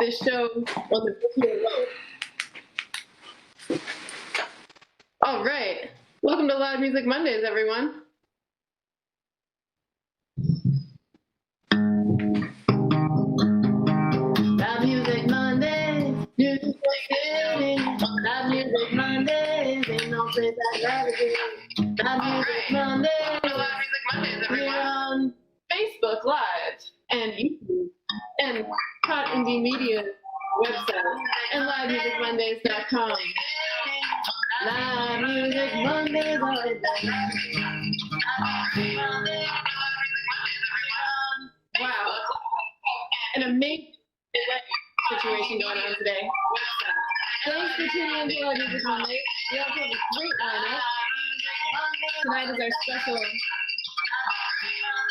this show on the video road. All right. Welcome to Loud Music Mondays, everyone. Loud Music Mondays. Loud Music Mondays. Ain't no place I'd rather be. Loud Music Mondays. Loud Music Mondays, everyone. We're on Facebook Live and YouTube and Hot Indie Media website and loudmusicmondays.com. Loud Music Mondays. Wow. An amazing situation going on today. Thanks for tuning in to Loud Music Mondays. We also have a great lineup. Tonight is our special.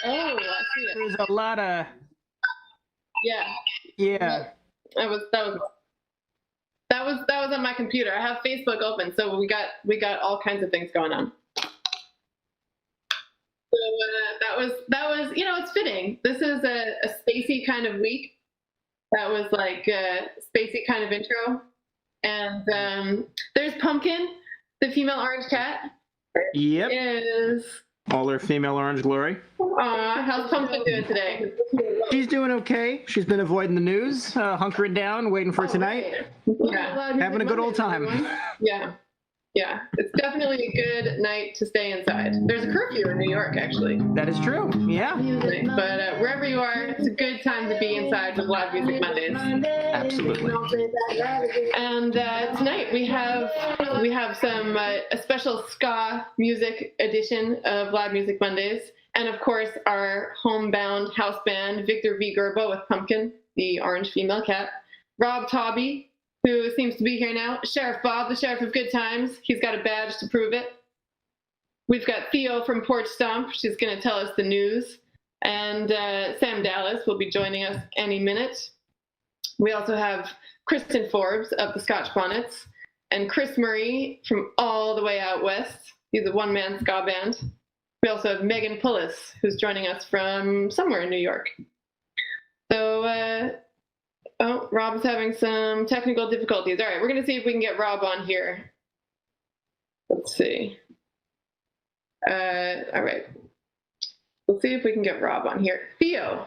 Oh, I see it. There's a lot of. Yeah. That was on my computer. I have Facebook open, so we got all kinds of things going on. So that was it's fitting. This is a spacey kind of week. That was like a spacey kind of intro. And there's Pumpkin, the female orange cat. Yep. Is all her female orange glory. Aw, how's Pumpkin doing today? She's doing okay. She's been avoiding the news, hunkering down, waiting for tonight. Yeah. Having a good old time. Yeah. It's definitely a good night to stay inside. There's a curfew in New York, actually. That is true. Yeah. But wherever you are, it's a good time to be inside with Loud Music Mondays. Absolutely. And tonight we have some a special ska music edition of Loud Music Mondays. And of course, our homebound house band, Victor V. Gurbo with Pumpkin, the orange female cat. Rob Taube, who seems to be here now. Sheriff Bob, the Sheriff of Good Times. He's got a badge to prove it. We've got Theo from Porch Stomp. She's going to tell us the news. And Sam Dallas will be joining us any minute. We also have Kristin Forbes of the Scotch Bonnets and Chris Murray from all the way out west. He's a one-man ska band. We also have Megan Pullis, who's joining us from somewhere in New York. So, Rob's having some technical difficulties. All right, we're going to see if we can get Rob on here. Let's see. All right. We'll see if we can get Rob on here. Theo,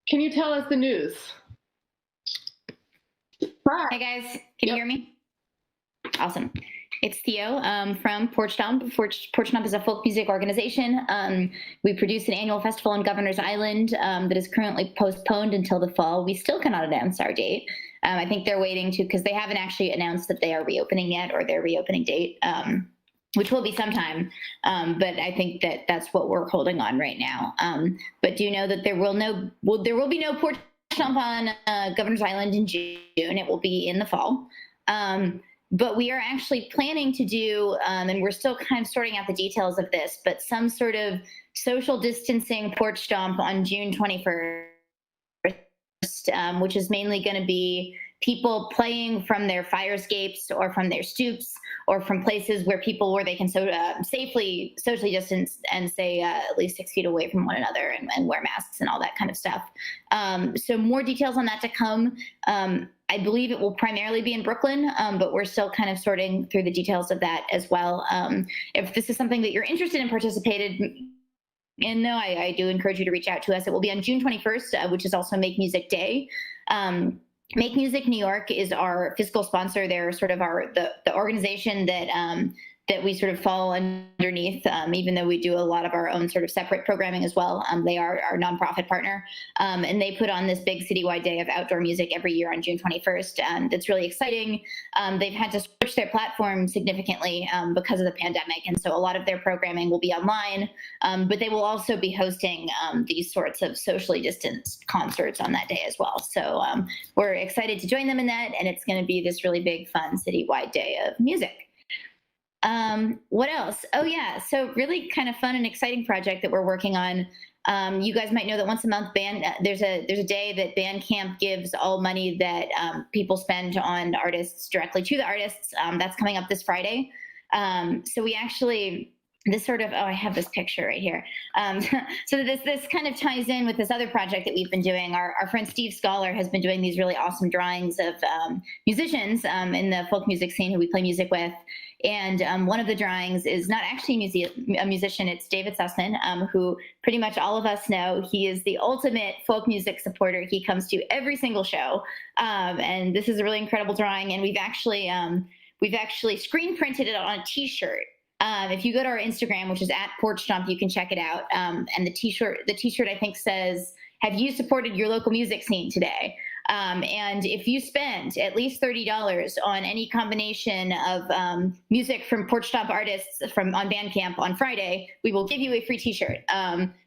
can you tell us the news? Hi, guys. Can you hear me? Awesome. It's Theo from Porch Stomp. Porch Stomp is a folk music organization. We produce an annual festival on Governor's Island that is currently postponed until the fall. We still cannot announce our date. I think they're waiting to, because they haven't actually announced that they are reopening yet, or their reopening date, which will be sometime. But I think that that's what we're holding on right now. But do know that there will be no Porch Stomp on Governor's Island in June. It will be in the fall. But we are actually planning to do, and we're still kind of sorting out the details of this, but some sort of social distancing porch stomp on June 21st, which is mainly going to be people playing from their fire escapes or from their stoops or from places where they can safely socially distance and stay at least 6 feet away from one another and wear masks and all that kind of stuff. So more details on that to come. I believe it will primarily be in Brooklyn, but we're still kind of sorting through the details of that as well. If this is something that you're interested in participating in, I do encourage you to reach out to us. It will be on June 21st, which is also Make Music Day. Make Music New York is our fiscal sponsor. They're sort of the organization that we sort of fall underneath, even though we do a lot of our own sort of separate programming as well. They are our nonprofit partner, and they put on this big citywide day of outdoor music every year on June 21st. That's really exciting. They've had to switch their platform significantly because of the pandemic, and so a lot of their programming will be online, but they will also be hosting these sorts of socially distanced concerts on that day as well. So we're excited to join them in that, and it's going to be this really big, fun citywide day of music. What else? Oh yeah. So really kind of fun and exciting project that we're working on. You guys might know that once a month there's a day that Bandcamp gives all money that people spend on artists directly to the artists. That's coming up this Friday. So we actually this sort of, I have this picture right here. So this kind of ties in with this other project that we've been doing. Our friend Steve Scholar has been doing these really awesome drawings of musicians in the folk music scene who we play music with. And one of the drawings is not actually a musician, it's David Sussman, who pretty much all of us know. He is the ultimate folk music supporter. He comes to every single show. And this is a really incredible drawing. And we've actually screen printed it on a t-shirt. If you go to our Instagram, which is at Porch Stomp, you can check it out. And the t-shirt I think says, "Have you supported your local music scene today?" And if you spend at least $30 on any combination of music from Porch Stomp artists on Bandcamp on Friday, we will give you a free t-shirt.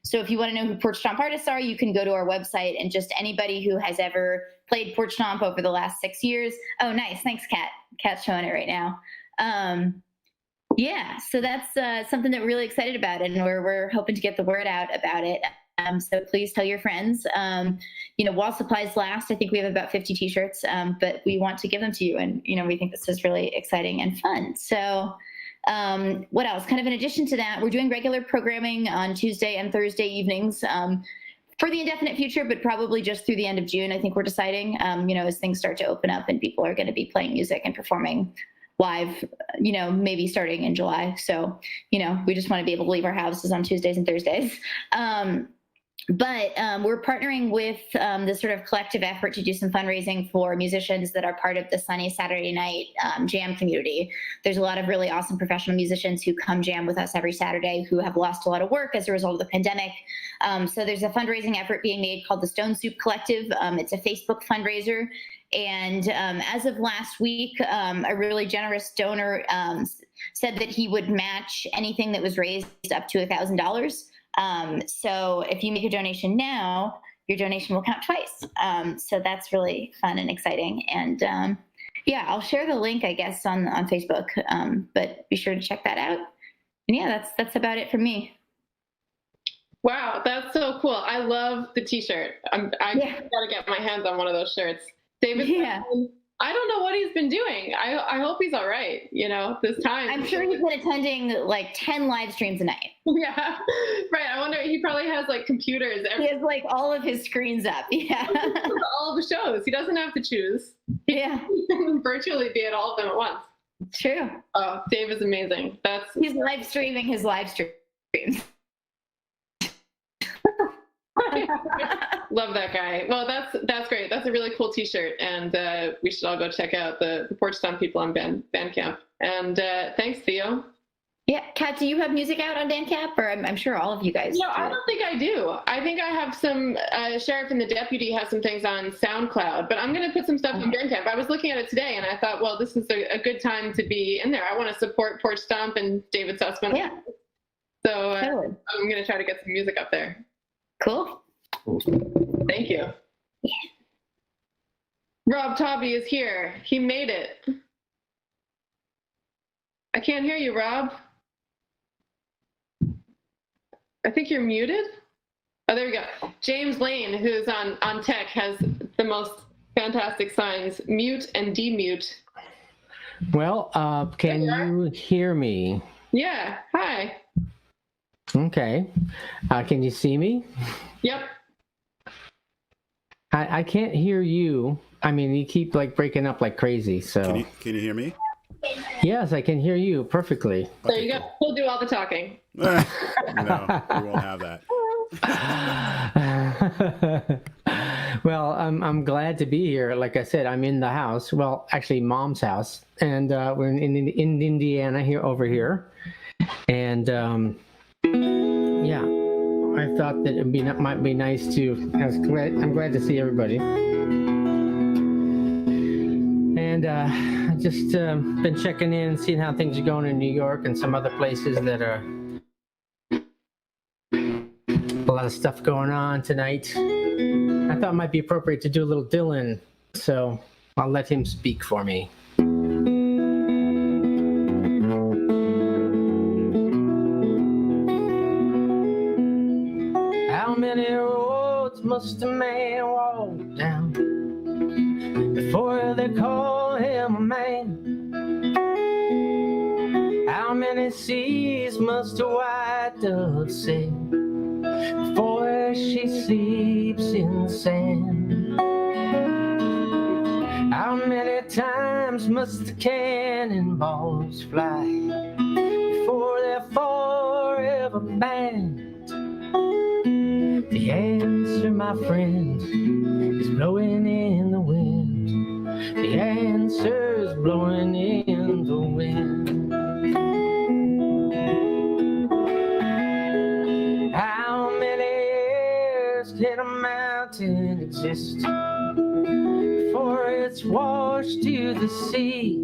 So if you want to know who Porch Stomp artists are, you can go to our website, and just anybody who has ever played Porch Stomp over the last 6 years. Oh, nice. Thanks, Kat. Kat's showing it right now. Yeah, so that's something that we're really excited about, and we're hoping to get the word out about it. So please tell your friends. While supplies last, I think we have about 50 t-shirts, but we want to give them to you, and we think this is really exciting and fun. So what else? Kind of in addition to that, we're doing regular programming on Tuesday and Thursday evenings for the indefinite future, but probably just through the end of June. I think we're deciding, as things start to open up and people are going to be playing music and performing live, maybe starting in July. So, we just want to be able to leave our houses on Tuesdays and Thursdays. But we're partnering with this sort of collective effort to do some fundraising for musicians that are part of the Sunny Saturday Night jam community. There's a lot of really awesome professional musicians who come jam with us every Saturday who have lost a lot of work as a result of the pandemic. So there's a fundraising effort being made called the Stone Soup Collective. It's a Facebook fundraiser. And as of last week, a really generous donor said that he would match anything that was raised up to $1,000. So if you make a donation now, your donation will count twice. So that's really fun and exciting. And I'll share the link, I guess, on Facebook. But be sure to check that out. And yeah, that's about it for me. Wow, that's so cool. I love the t-shirt. I gotta get my hands on one of those shirts. David, I don't know what he's been doing. I hope he's all right, this time. I'm sure he's been attending like 10 live streams a night. Yeah, right. I wonder, he probably has like computers. He has like all of his screens up. Yeah. All of the shows. He doesn't have to choose. Yeah. He can virtually be at all of them at once. True. Oh, Dave is amazing. He's live streaming his live streams. Love that guy. Well, that's great. That's a really cool t-shirt, and we should all go check out the Porch Stomp people on Bandcamp. And thanks, Theo. Yeah, Kat, do you have music out on Bandcamp? Or I'm sure all of you guys do. I don't think I do. I think I have some, Sheriff and the Deputy has some things on SoundCloud, but I'm going to put some stuff on Bandcamp. I was looking at it today, and I thought, well, this is a good time to be in there. I want to support Porch Stomp and David Sussman. Yeah. So totally. I'm going to try to get some music up there. Cool. Thank you. Yeah. Rob Taube is here. He made it. I can't hear you, Rob. I think you're muted. Oh, there we go. James Lane, who's on tech, has the most fantastic signs: mute and demute. Well, can you hear me? Yeah. Hi. Okay. Can you see me? Yep. I can't hear you. I mean, you keep like breaking up like crazy. So can you hear me? Yes, I can hear you perfectly. There you go. We'll do all the talking. No, we won't have that. Well, I'm glad to be here. Like I said, I'm in the house. Well, actually, Mom's house, and we're in Indiana over here. And yeah, I thought that might be nice to. I'm glad to see everybody. And I just been checking in, seeing how things are going in New York and some other places that are a lot of stuff going on tonight. I thought it might be appropriate to do a little Dylan, so I'll let him speak for me. How many roads must a man walk down before they call him a man? How many many seas must a white dove sail before she sleeps in the sand? How many times must the cannonballs fly before they're forever banned? The answer, my friend, is blowing in the wind. The answer is blowing in the wind. How many years can a mountain exist before it's washed to the sea?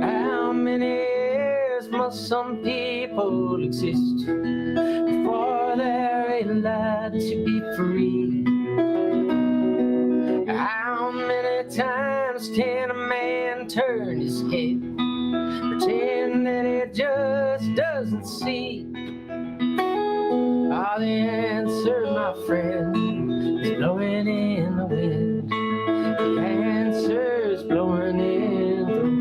How many years must some people exist before they're allowed to be free? How many times can a man turn his head, pretend that he just doesn't see? Oh, the answer, my friend, is blowing in the wind. The answer is blowing in the wind.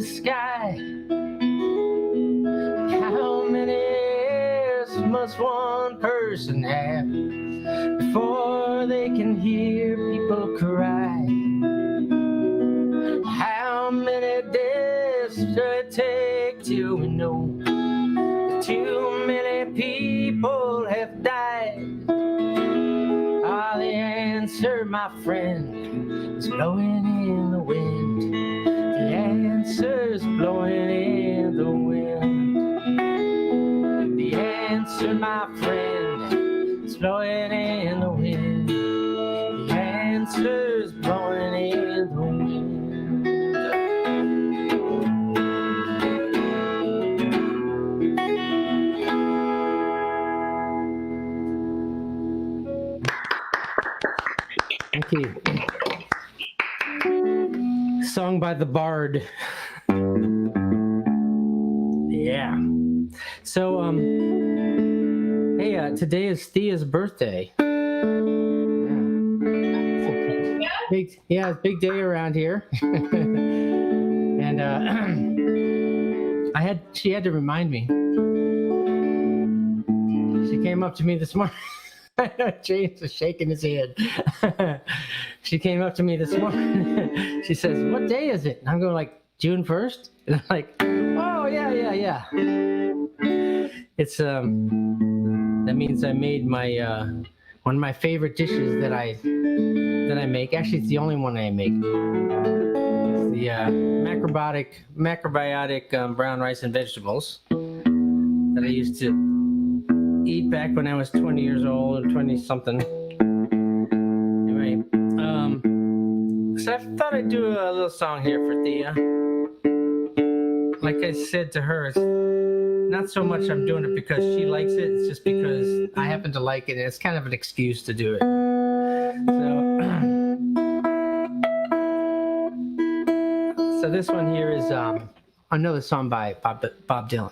Sky. How many years must one person have before they can hear people cry? How many days should it take till we know that too many people have died? Ah, the answer, my friend, is blowing in the wind. The answer's blowing in the wind. The answer, my friend, is blowing in the wind. The answer's blowing in the wind. Thank you. Song by the Bard. Yeah. So, hey, today is Thea's birthday. Yeah, big day around here. And she had to remind me. She came up to me this morning. James is shaking his head. She came up to me this morning. She says, "What day is it?" And I'm going like, June 1st? And I'm like, oh, yeah. It's, that means I made my, one of my favorite dishes that I make. Actually, it's the only one I make. It's the macrobiotic brown rice and vegetables that I used to eat back when I was 20 years old, 20 something. Anyway, so I thought I'd do a little song here for Thea. Like I said to her, it's not so much I'm doing it because she likes it, it's just because I happen to like it, and it's kind of an excuse to do it. So this one here is another song by Bob Dylan.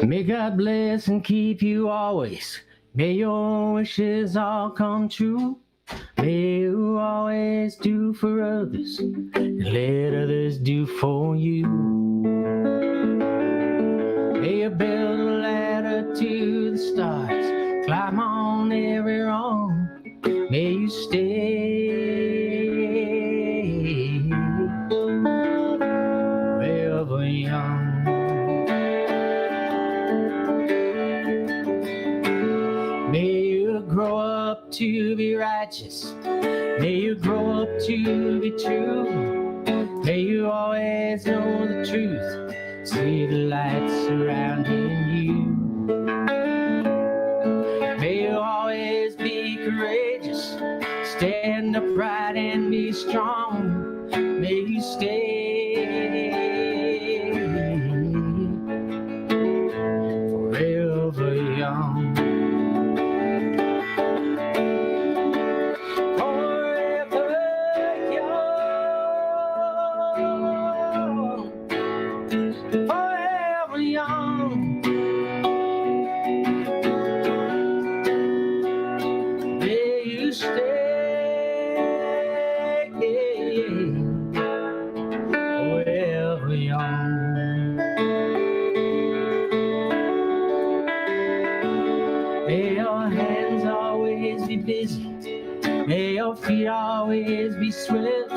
May God bless and keep you always. May your wishes all come true. May you always do for others and let others do for you. May you build a ladder to the stars, climb on every rung. May you stay forever young. May you grow up to be righteous. May you grow up to be true. May you always know the truth. See the light surrounding you. May you always be courageous. Stand upright and be strong. May you stay forever young. May your feet always be swift.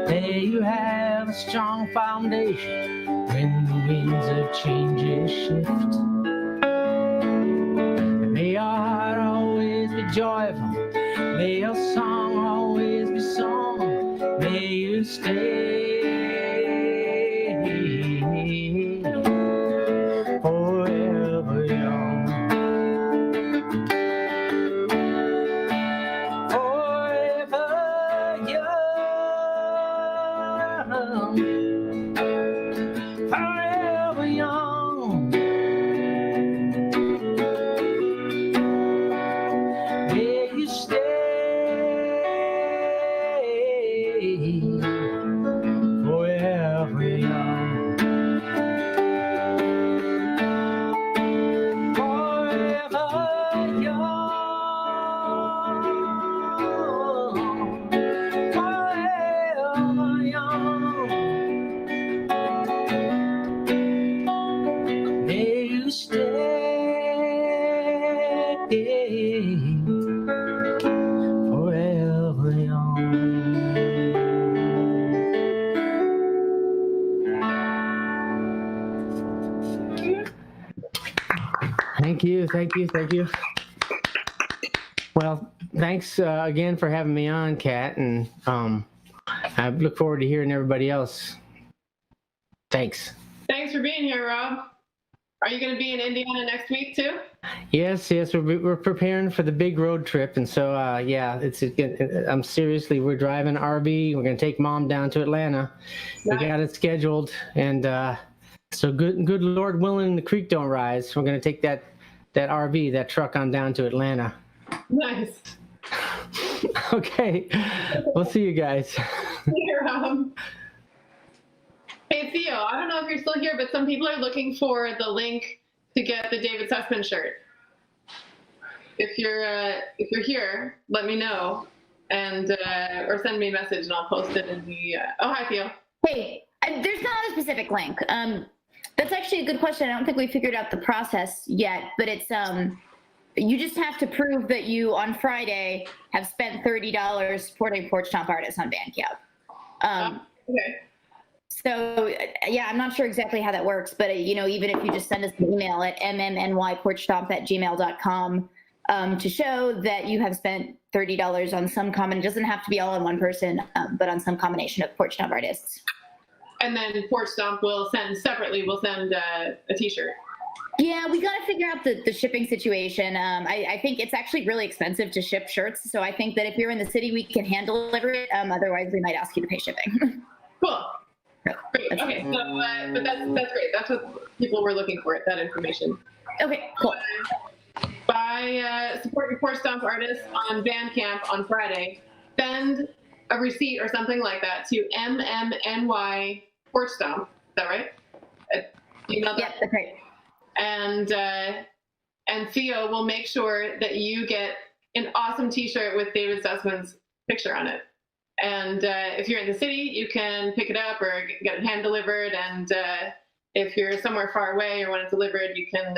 May you have a strong foundation when the winds of change shift. May your heart always be joyful. May your song always be sung. May you stay forever young. Forever young. May you stay forever young. Forever young. Forever young. May you stay forever young. Thank you, thank you, thank you. Well, thanks again for having me on, Kat, and I look forward to hearing everybody else. Thanks. Thanks for being here, Rob. Are you going to be in Indiana next week too? Yes, we're preparing for the big road trip, and so yeah, I'm seriously, we're driving RV. We're going to take Mom down to Atlanta. Nice. We got it scheduled, and so good Lord willing, the creek don't rise. We're going to take that RV, that truck, on down to Atlanta. Nice. Okay, we'll see you guys. See you, Rob. Hey, Theo, I don't know if you're still here, but some people are looking for the link to get the David Sussman shirt. If you're here, let me know, and or send me a message, and I'll post it in the. Oh, hi, Theo. Hey, there's not a specific link. That's actually a good question. I don't think we figured out the process yet, but it's you just have to prove that you on Friday have spent $30 supporting Porch Stomp artists on Bandcamp. Okay. So yeah, I'm not sure exactly how that works, but even if you just send us an email at mmnyporchstomp@gmail.com to show that you have spent $30 on some it doesn't have to be all on one person, but on some combination of Porch Stomp artists. And then Porch Stomp will send separately. We'll send a T-shirt. Yeah, we got to figure out the shipping situation. I think it's actually really expensive to ship shirts, so I think that if you're in the city, we can hand deliver it. Otherwise, we might ask you to pay shipping. Cool. Great. Okay, so but that's great. That's what people were looking for, that information. Okay, cool. By support your Porch Stomp artists on Bandcamp on Friday, send a receipt or something like that to MMNY Porch Stomp. Is that right? Email that? Yep, that's right. And Theo will make sure that you get an awesome T-shirt with David Sussman's picture on it. And if you're in the city, you can pick it up or get it hand delivered. And if you're somewhere far away or want it delivered, you can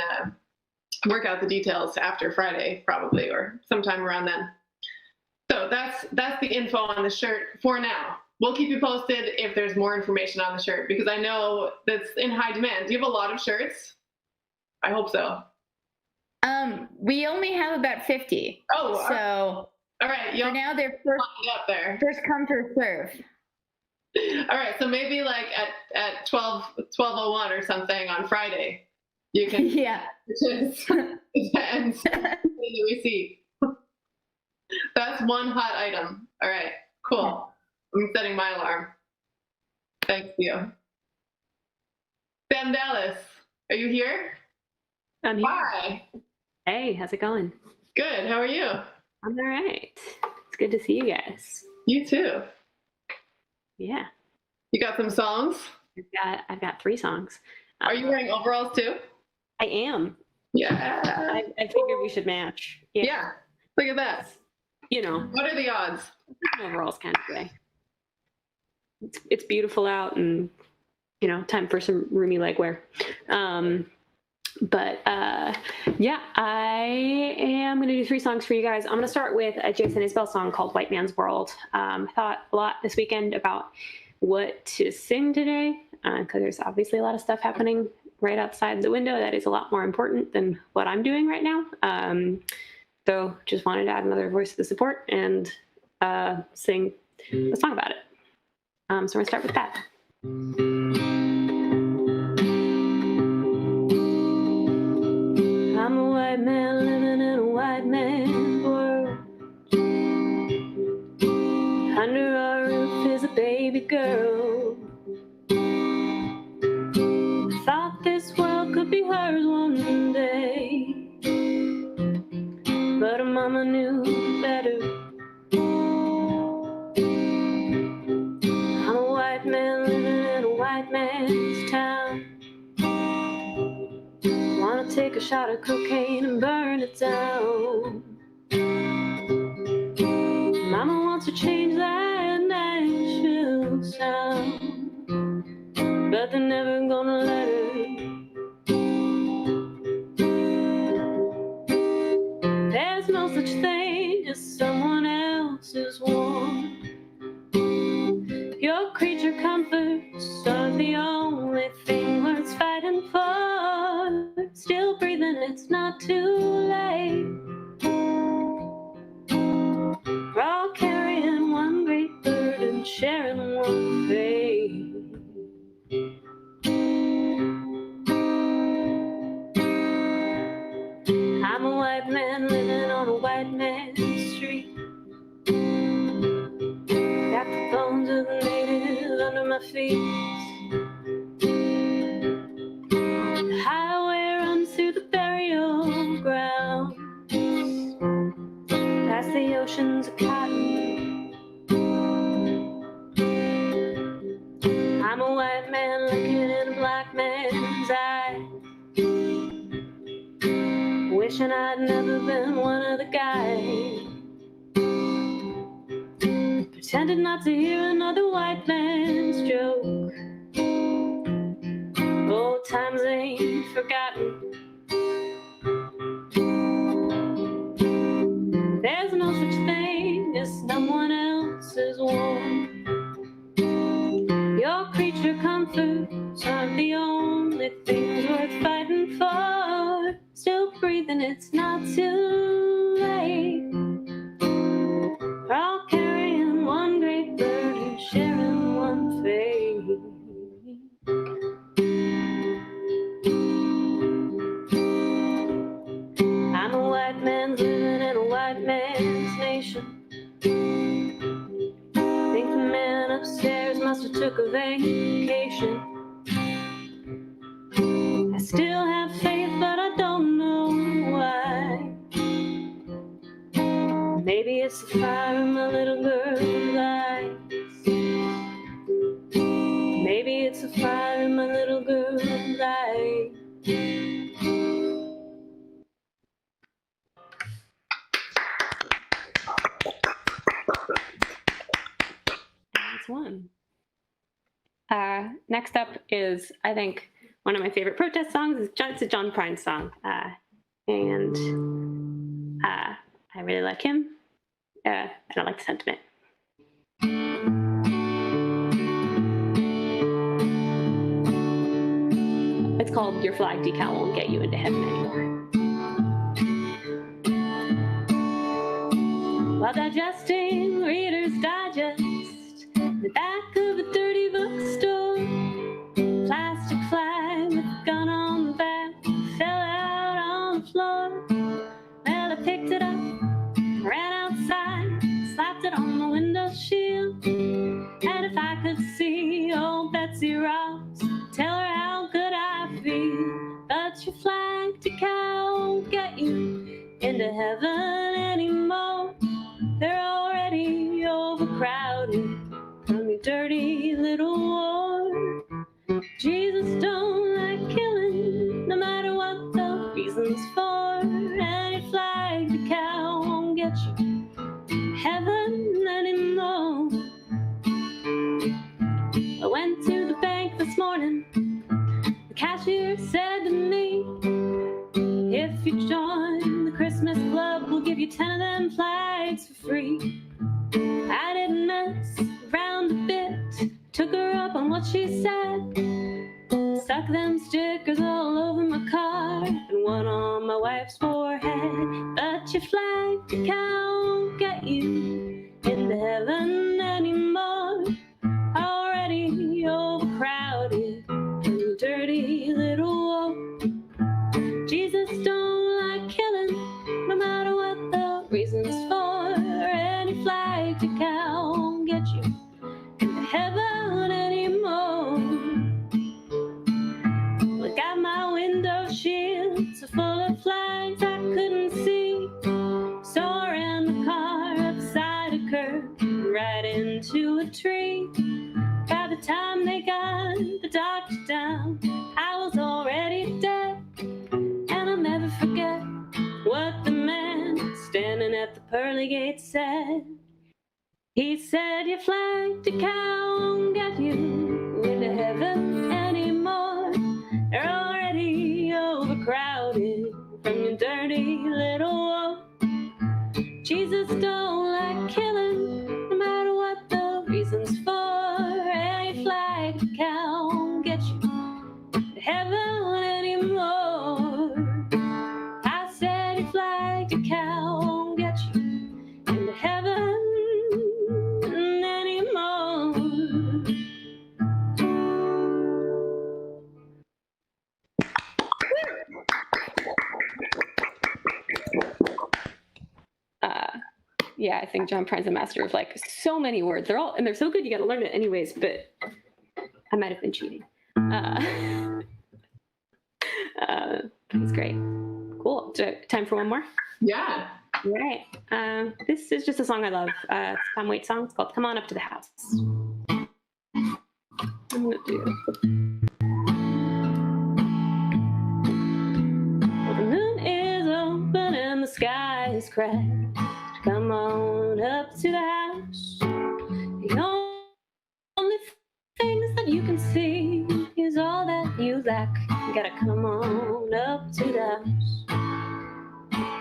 work out the details after Friday, probably, or sometime around then. So that's the info on the shirt for now. we'll keep you posted if there's more information on the shirt, because I know that's in high demand. Do you have a lot of shirts? I hope so. We only have about 50. Oh, so all right. For now, they're first up there. First come, first serve. All right, so maybe like at 12:01 or something on Friday, you can Yeah. and we see. That's one hot item. All right, cool. I'm setting my alarm. Thanks, Theo. Sam Dallas, are you here? I'm here. Hi. Hey, how's it going? Good. How are you? I'm all right. It's good to see you guys. You too. Yeah. You got some songs? I've got 3 songs. Are you wearing overalls too? I am. Yeah. I figured we should match. Yeah. Look at that. You know, What are the odds? overalls kind of way. It's beautiful out, and time for some roomy leg wear. Yeah, I am going to do 3 songs for you guys. I'm going to start with a Jason Isbell song called White Man's World. I thought a lot this weekend about what to sing today, because there's obviously a lot of stuff happening right outside the window that is a lot more important than what I'm doing right now. So just wanted to add another voice to the support and sing a song about it. So we're going to start with that. I'm a white man living in a white man's world. Under our roof is a baby girl. Thought this world could be hers one day, but her mama knew better. I'm a white man living in a white man's town. Wanna take a shot of cocaine and burn it down. Mama wants to change that Nashville sound, but they're never gonna let her. There's no such thing as someone else's warmth. Your creature comforts are the only thing worth fighting for. Still breathing, it's not too late. We're all carrying one great burden, sharing one fate. I'm a white man living on a white man's street. Got the bones of the native under my feet. The highway runs through the burial ground, past the oceans of cotton. I'm a white man looking in a black man's eye, wishing I'd never been one of the guys. Pretended not to hear another white man's joke. Old times ain't forgotten. There's no such thing as someone else's warmth. Your creature comforts aren't the only things worth fighting for. Still breathing, it's not too late. We're all carrying one great burden, sharing one fate. I'm a white man living in a white man's nation. Think the man upstairs must have took a vacation. I still have faith, but I don't know why. Maybe it's the fire in my little girl's eyes. Maybe it's the fire in my little girl's eyes. That's one. Next up is, I think, one of my favorite protest songs. It's a John Prine song. And I really like him. And I like the sentiment. It's called Your Flag Decal Won't Get You Into Heaven Anymore. While digesting Reader's Digest, the back of a dirty bookstore, plastic flag with a gun on the back fell out on the floor. Well, I picked it up, ran outside, slapped it on the window shield. And if I could see old Betsy Ross, tell her how good I feel. But your flag decal won't get you into heaven anymore. They're already overcrowded from your dirty little war. Jesus don't like killing, no matter what the reason's for. And your flag decal won't get you to heaven anymore. I went to the bank this morning. The cashier said to me, if you join the Christmas club, we'll give you 10 of them flags for free. I didn't mess around a bit, took her up on what she said. Stuck them stickers all over my car and one on my wife's forehead. But your flag decal won't get you into heaven anymore. Already overcrowded in your dirty little wall. Jesus don't like killing, no matter what the reason's for. Any flag decal won't get you into heaven anymore. Look at my window shield, so full of flags I couldn't see. So I ran the car up beside a curb, right into a tree. By the time they got the doctor down, I was already dead. And I'll never forget what the man standing at the pearly gate said. He said, your flag decal won't get you into heaven anymore. They're already overcrowded from your dirty little wall. Jesus don't like killing, no matter what the reason's for. Any flag decal won't get you to heaven anymore. I said your flag decal won't get you into heaven anymore. Yeah, I think John Prine's a master of like so many words. They're so good you gotta learn it anyways, but I might have been cheating. It's great. Cool. Time for one more? Yeah. All right. This is just a song I love. It's a Tom Waits song. It's called Come On Up to the House. I'm gonna do. Well, the moon is open and the sky is cracked. Come on up to the house. The only things that you can see is all that you lack. You gotta come on up to the house.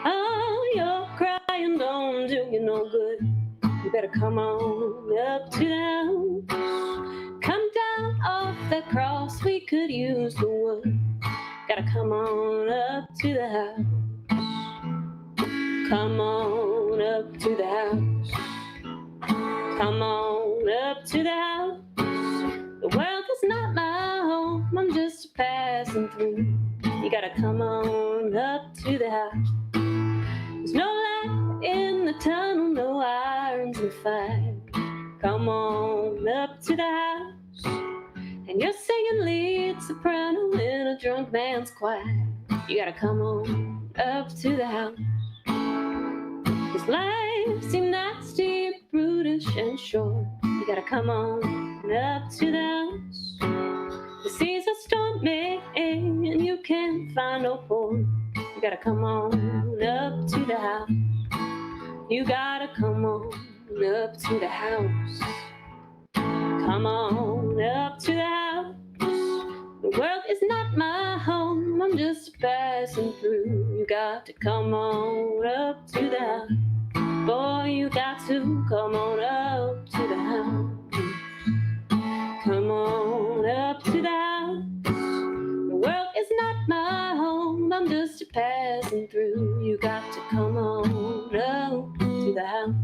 Oh, you're crying, don't do you no good. You better come on up to the house. Come down off that cross, we could use the wood. Gotta come on up to the house. Come on up to the house. Come on up to the house. The world is not my home, I'm just passing through. You gotta come on up to the house. There's no light in the tunnel, no irons in the fire. Come on up to the house. And you're singing lead soprano in a drunk man's choir. You gotta come on up to the house. His life seemed nasty, brutish, and short. You gotta come on up to the house. The seas are stormy and you can't find no port. You gotta come on up to the house. You gotta come on up to the house. Come on up to the house. The world is not my home, I'm just passing through. You got to come on up to the house. Boy, you got to come on up to the house. Come on up to the house. The world is just passing through. You got to come on up to the house.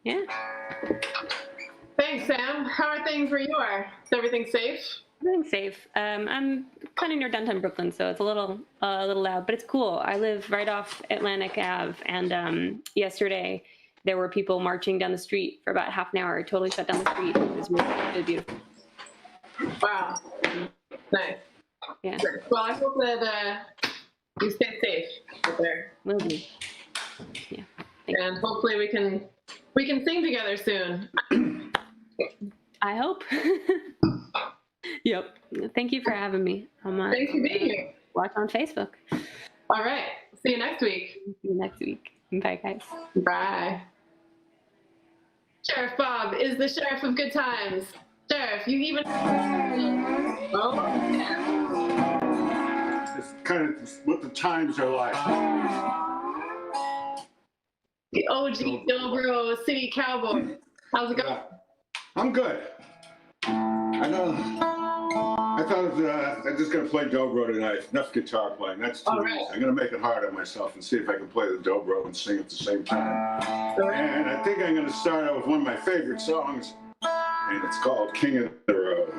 Yeah. Thanks, Sam. How are things where you are? Is everything safe? Everything's safe. I'm kind of near downtown Brooklyn, so it's a little loud, but it's cool. I live right off Atlantic Ave, and yesterday there were people marching down the street for about half an hour, totally shut down the street. It was really beautiful. Wow. Nice. Yeah. Well, I hope that you stay safe out there. Will do. Yeah. And hopefully we can sing together soon. I hope. Yep. Thank you for having me. Thanks for being here. Watch on Facebook. All right. See you next week. See you next week. Bye, guys. Bye. Sheriff Bob is the sheriff of good times. Sheriff, you even... Oh, yeah. It's kind of what the times are like. The OG Dobro City Cowboy. How's it going? I'm good. I thought I'm just going to play dobro tonight. Enough guitar playing. That's too easy. I'm going to make it hard on myself and see if I can play the dobro and sing at the same time. And I think I'm going to start out with one of my favorite songs, and it's called King of the Road.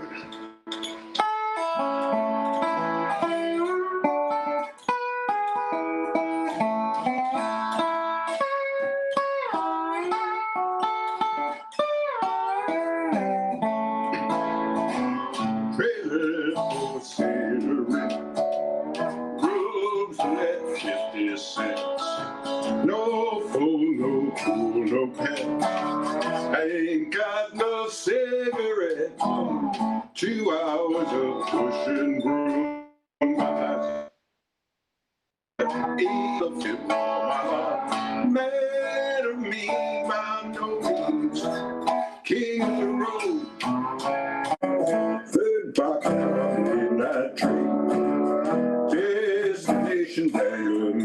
No pen. I ain't got no cigarette. 2 hours of pushing broom. Eat of it, mama. Man of me, my nose. King of the road. Third box on the midnight train. Destination Bangor.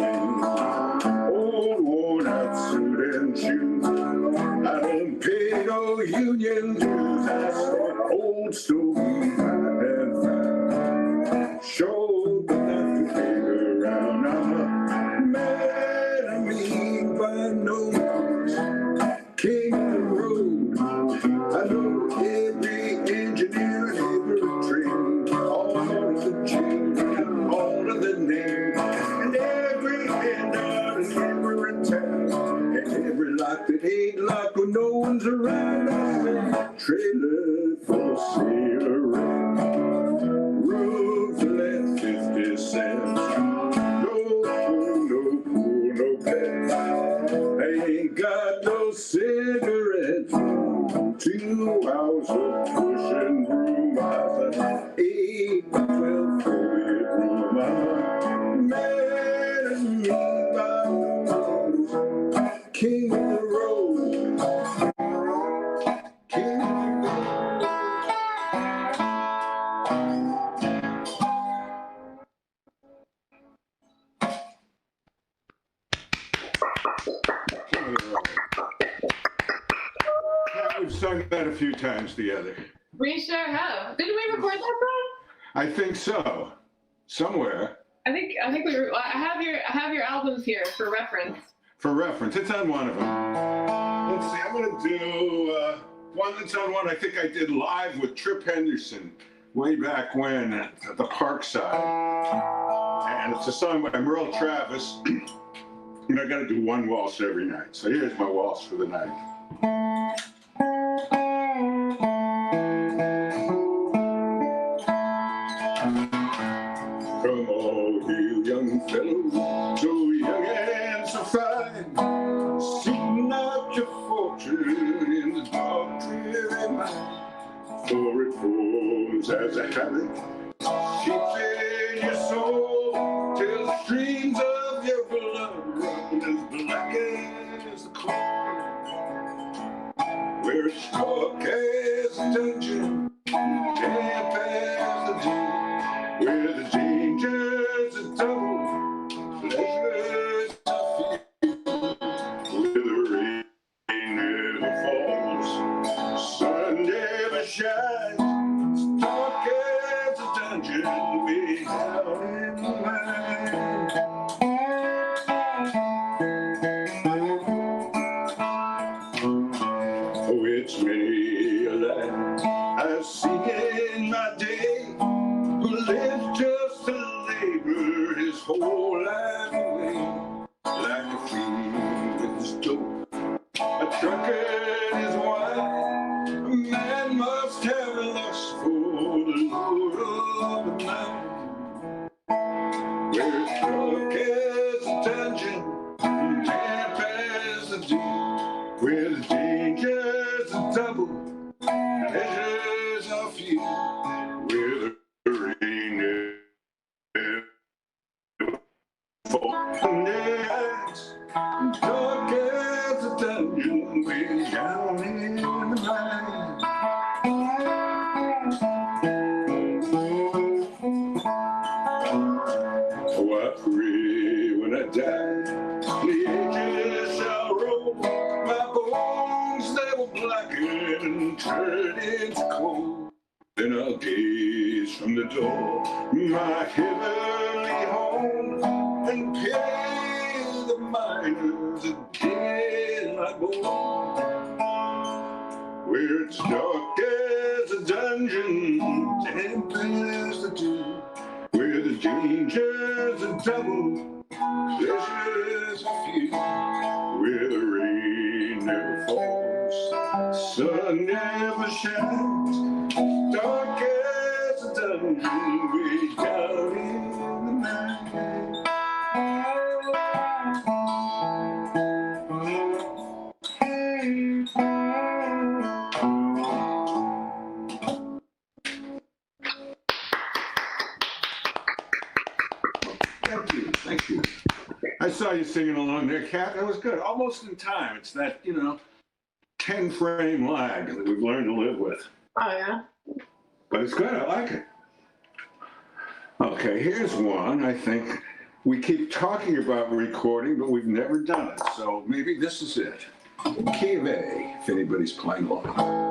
Old worn out suit and shoes. I done paid no union dues. I said old stories I had found. Showed nothing to figure around. I'm a man of me by no means. King of the road. I know every engineer and every train. All of the children, all of the names. And every handout and every town. And every lock that ain't locked when no one's around. I say, trailer for cigarette. Room to let 50 cents. No fool, no pets. I ain't got no cigarettes. 2 hours of pushing broom. I said, 8 by 12 4-bedroom. I'm a man of me by nose. King of the road. King of the road. We've sung that a few times together. We sure have. Didn't we record that song? I think so. Somewhere. I think we. I have your albums here for reference. For reference, it's on one of them. Let's see, I'm going to do one that's on one I think I did live with Trip Henderson way back when at the Parkside. And it's a song by Merle Travis. And I got to do one waltz every night. So here's my waltz for the night. Come on, you young fellow, so young and so fine, seeking out your fortune in the dark, dreary night. For it forms as a habit, seeps in your soul, till the streams of your blood run as black as the coal. Where it's dark as a dungeon, damp as the deep, where the dangers are double, pleasures are few, where the rain never falls. It's many a lad I've seen in my day who lived just to labor his whole life away, like a fiend with his dope, a trucker and his wife. A man must have a lust for the Lord of the night. Where it's dark as a dungeon, damp as the deep, where the dangers are double, pleasures are few, where the rain never falls. And nights, dark as a dungeon, way down in the mine. Oh, I pray when I die, the ages shall roll. My bones, they will blacken and turn into coal. Then I'll gaze from the door, my heavenly home, and pay the miners again like gold. Where it's dark as a dungeon, damp as the dew, where the dangers are double, pleasures are few, where the rain never falls, sun never shines, dark as a dungeon, way down in the night. Thank you. I saw you singing along there, Kat. That was good. Almost in time. It's that, 10-frame lag that we've learned to live with. Oh, yeah? But it's good. I like it. Okay, here's one. I think we keep talking about recording, but we've never done it. So maybe this is it. Key of A, if anybody's playing along.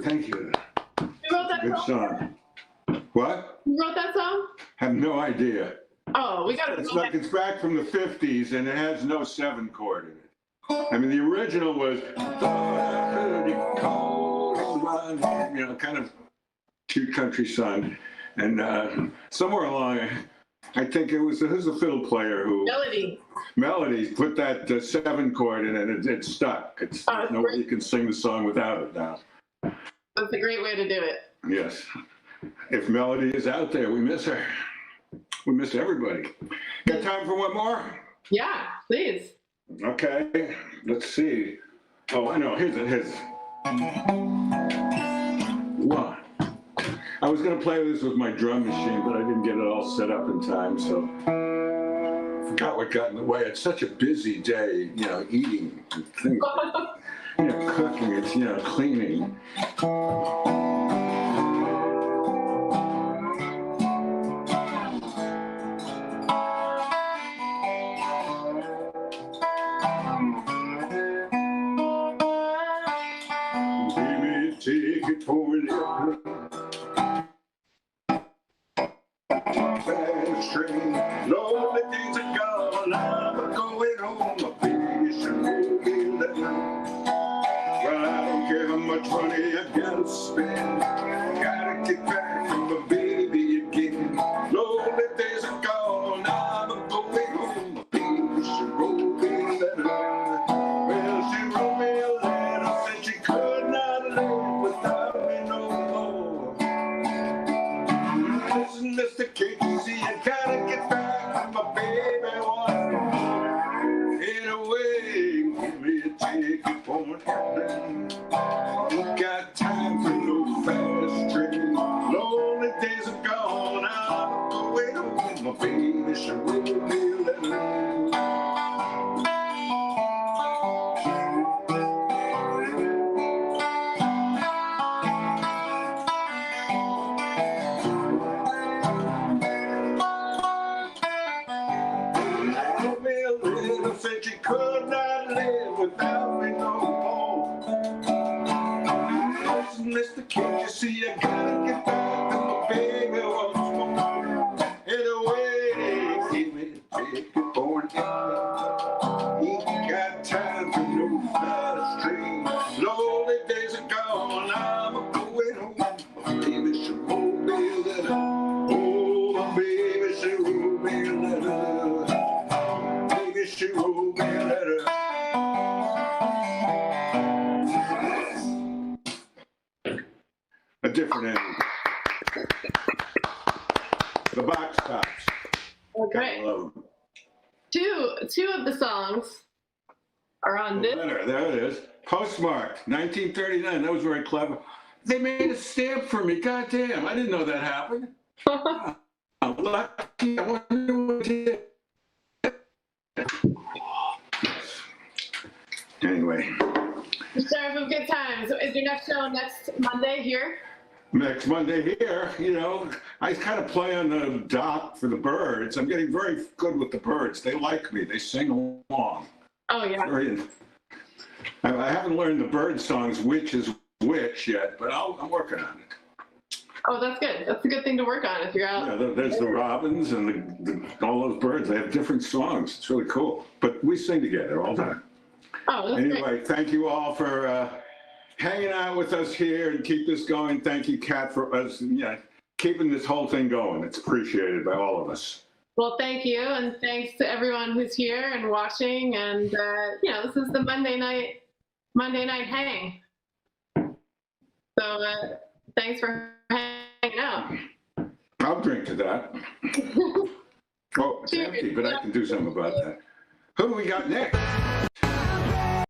Thank you. You wrote that Good song. What? You wrote that song? Have no idea. Oh, we got to. It's like it's back from the 50s and it has no 7 chord in it. I mean, the original was, kind of cute country song. And somewhere along, I think it was, who's the fiddle player who? Melody put that 7 chord in it and it stuck. Nobody can sing the song without it now. That's a great way to do it. Yes. If Melody is out there, we miss her. We miss everybody. Got time for one more? Yeah, please. Okay. Let's see. Oh, I know. Here's one. I was going to play this with my drum machine, but I didn't get it all set up in time, so I forgot what got in the way. It's such a busy day, eating and things. Cooking, it's, cleaning. Give me a ticket for an fast train. Lonely days are gone, I'm going home. My baby should be let go. Well, I don't care how much money I gotta spend. Gotta get back from my baby again. Lonely days are gone, I'm going home. My baby should be let go. Well, she wrote me a letter, said she could not live without me no more. Listen, Mr. King, you see, I gotta get back to my baby once more. Anyway, give me a ticket for an airplane. Ain't got time for no fast train. Lonely days are gone, I'm going home. My baby should really be let go. Said she could not live without me no more. Listen, Mr. King, you see, I gotta get back to my baby once more. Anyway, give me a ticket for an airplane. Ain't got time for no fast train. Lonely days are gone, I'm going home. My baby should roll me a letter. Oh, my baby should roll me a letter. She wrote me a letter. A different ending. The box tops. Okay. Two of the songs are on this. Letter. There it is. Postmarked 1939. That was very clever. They made a stamp for me. God damn. I didn't know that happened. I'm lucky. I wonder what it is. Anyway. Sheriff of Good Times. So is your next show next Monday here? Next Monday here, I kind of play on the dock for the birds. I'm getting very good with the birds. They like me. They sing along. Oh, yeah. I haven't learned the bird songs, which is which yet, but I'm working on it. Oh, that's good. That's a good thing to work on if you're out. Yeah, there's the robins and all those birds. They have different songs. It's really cool. But we sing together all the time. Oh, that's Anyway, great. Thank you all for hanging out with us here and keep this going. Thank you, Kat, for us keeping this whole thing going. It's appreciated by all of us. Well, thank you, and thanks to everyone who's here and watching. And this is the Monday night hang. So thanks for hanging out. I'll drink to that. Oh, it's empty, but I can do something about that. Who do we got next?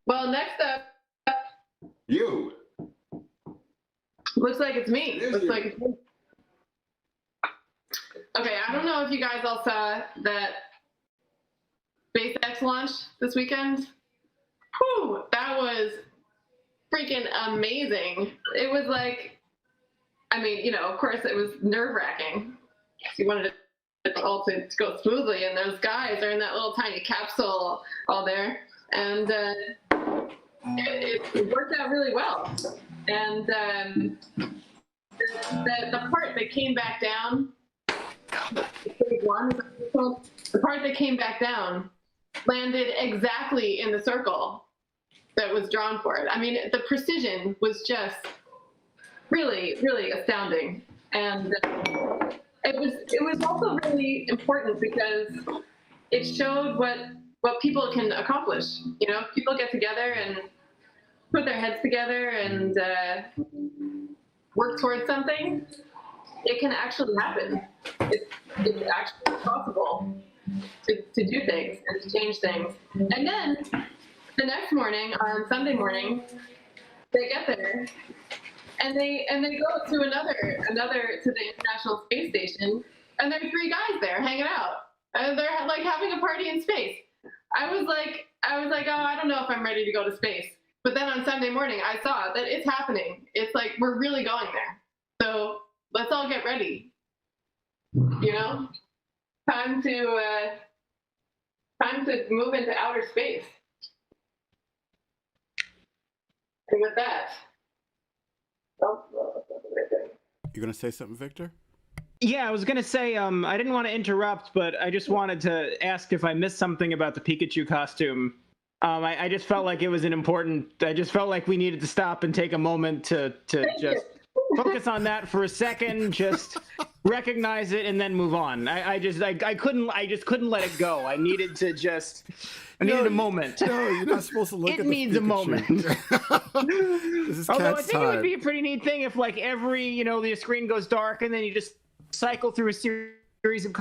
Well, next up, You. looks like it's me. It is Looks you. like it's me. Okay, I don't know if you guys all saw that SpaceX launch this weekend. Whew, that was freaking amazing. It was like, of course it was nerve-wracking. You wanted it all to go smoothly, and those guys are in that little tiny capsule all there, and it worked out really well. And the part that came back down, the part that came back down landed exactly in the circle that was drawn for it. I mean, the precision was just really, really astounding. And it was also really important because it showed what people can accomplish. People get together and put their heads together and work towards something, it can actually happen. It's actually possible to do things and to change things. And then the next morning, on Sunday morning, they get there and they go to another to the International Space Station, and there are 3 guys there hanging out. And they're like having a party in space. I was like, oh, I don't know if I'm ready to go to space. But then on Sunday morning, I saw that it's happening. It's like, we're really going there. So let's all get ready. You know, time to move into outer space. And with that, You gonna say something, Victor? Yeah, I was gonna say, I didn't want to interrupt, but I just wanted to ask if I missed something about the Pikachu costume. I just felt like it was I just felt like we needed to stop and take a moment to just focus on that for a second, just recognize it and then move on. I just couldn't let it go. I needed a moment. No, you're not supposed to look at the needs a moment. This is Although I Cat's think it would time. be a pretty neat thing if, like, the screen goes dark and then you just cycle through a series of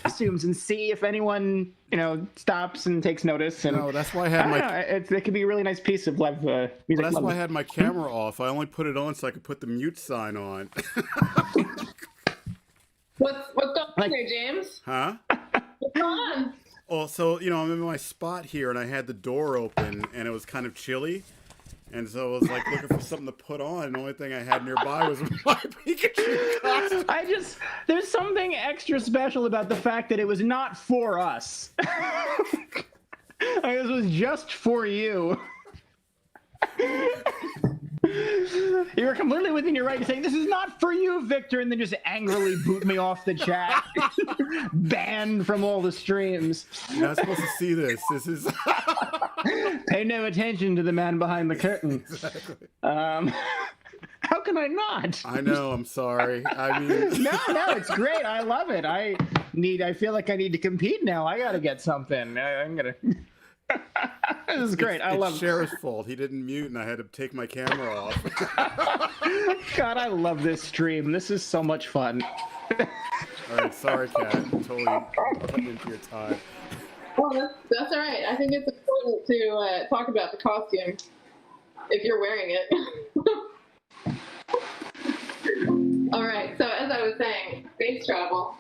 costumes and see if anyone, stops and takes notice. And No, that's why I had it could be a really nice piece of live music. That's why I had my camera off. I only put it on so I could put the mute sign on. what's going on there, James? Huh? What's going on? Well, so, I'm in my spot here and I had the door open and it was kind of chilly. And so I was like looking for something to put on, and the only thing I had nearby was my Pikachu costume. There's something extra special about the fact that it was not for us. This was just for you. You were completely within your right to say, this is not for you, Victor, and then just angrily boot me off the chat. Banned from all the streams. You're not supposed to see this. This is... Pay no attention to the man behind the curtain. Exactly. How can I not? I know, I'm sorry. I mean... No, it's great. I love it. I feel like I need to compete now. I gotta get something. I'm gonna... This is great. I love it. It's Sheriff's fault. He didn't mute and I had to take my camera off. God, I love this stream. This is so much fun. All right, sorry, Kat. Totally cutting into your time. Well, that's all right. I think it's important to talk about the costume if you're wearing it. All right. So as I was saying, space travel.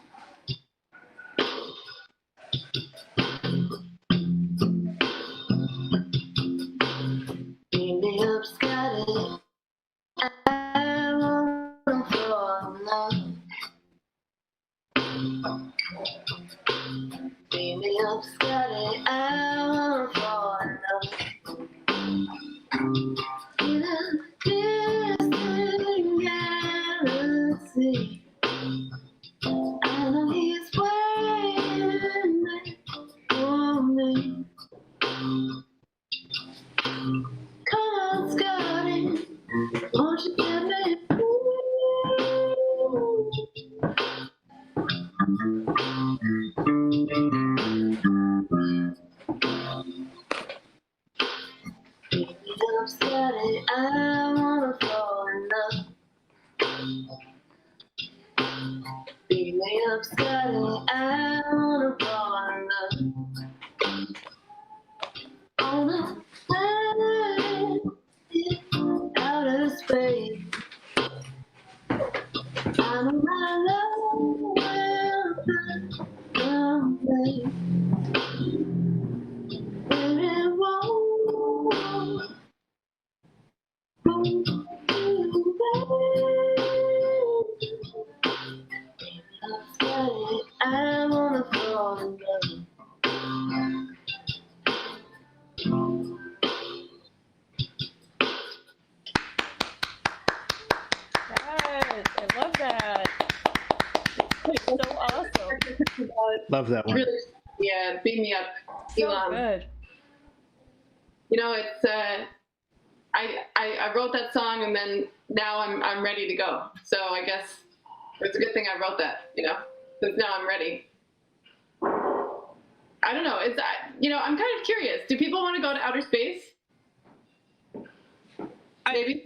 Love that one. Really, yeah, beat me up, Elon. Good. It's I wrote that song and then now I'm ready to go. So I guess it's a good thing I wrote that, because now I'm ready. I don't know. I'm kind of curious. Do people want to go to outer space? maybe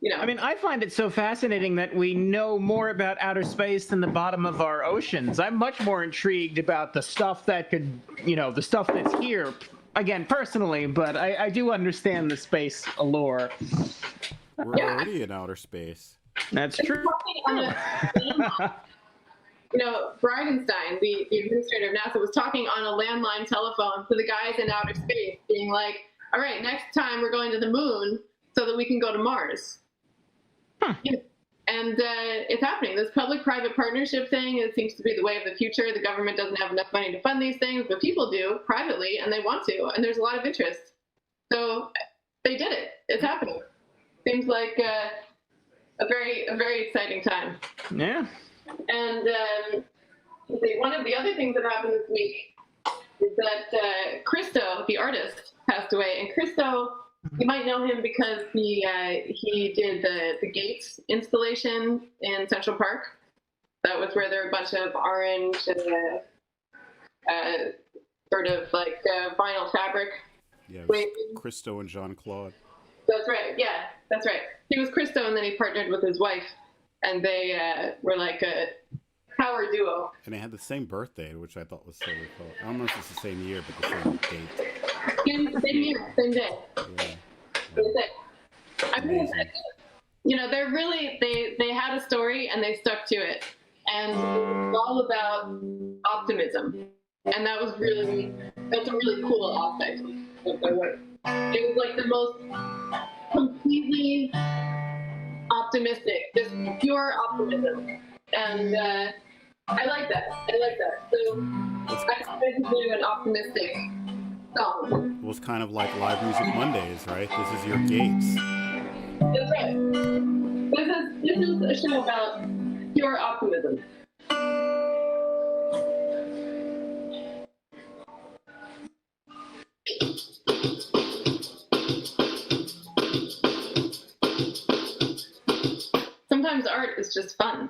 you know. I mean, I find it so fascinating that we know more about outer space than the bottom of our oceans. I'm much more intrigued about the stuff that could, the stuff that's here, again, personally, but I do understand the space allure. We're already in outer space. That's true. Bridenstine, the administrator of NASA, was talking on a landline telephone to the guys in outer space, being like, all right, next time we're going to the moon so that we can go to Mars. Huh. And it's happening. This public-private partnership thing, it seems to be the way of the future. The government doesn't have enough money to fund these things, but people do privately, and they want to, and there's a lot of interest. So they did it. It's happening. Seems like a very exciting time. Yeah. And one of the other things that happened this week is that Christo, the artist, passed away. And Christo, you might know him because he did the Gates installation in Central Park. That was where there were a bunch of orange sort of like vinyl fabric. Yeah, waving. Christo and Jean-Claude. That's right. Yeah, that's right. He was Christo, and then he partnered with his wife, and they were like a power duo. And they had the same birthday, which I thought was so cool. I don't know if it's the same year, but the same date. Same year, same day. Yeah. Same day. I mean, they're really they had a story and they stuck to it, and it's all about optimism, and that's a really cool aspect of their work. It was like the most completely optimistic, just pure optimism, and I like that. So I decided to do an optimistic song. It was kind of like Live Music Mondayz, right? This is your Gates. That's right. This is a show about pure optimism. Sometimes art is just fun.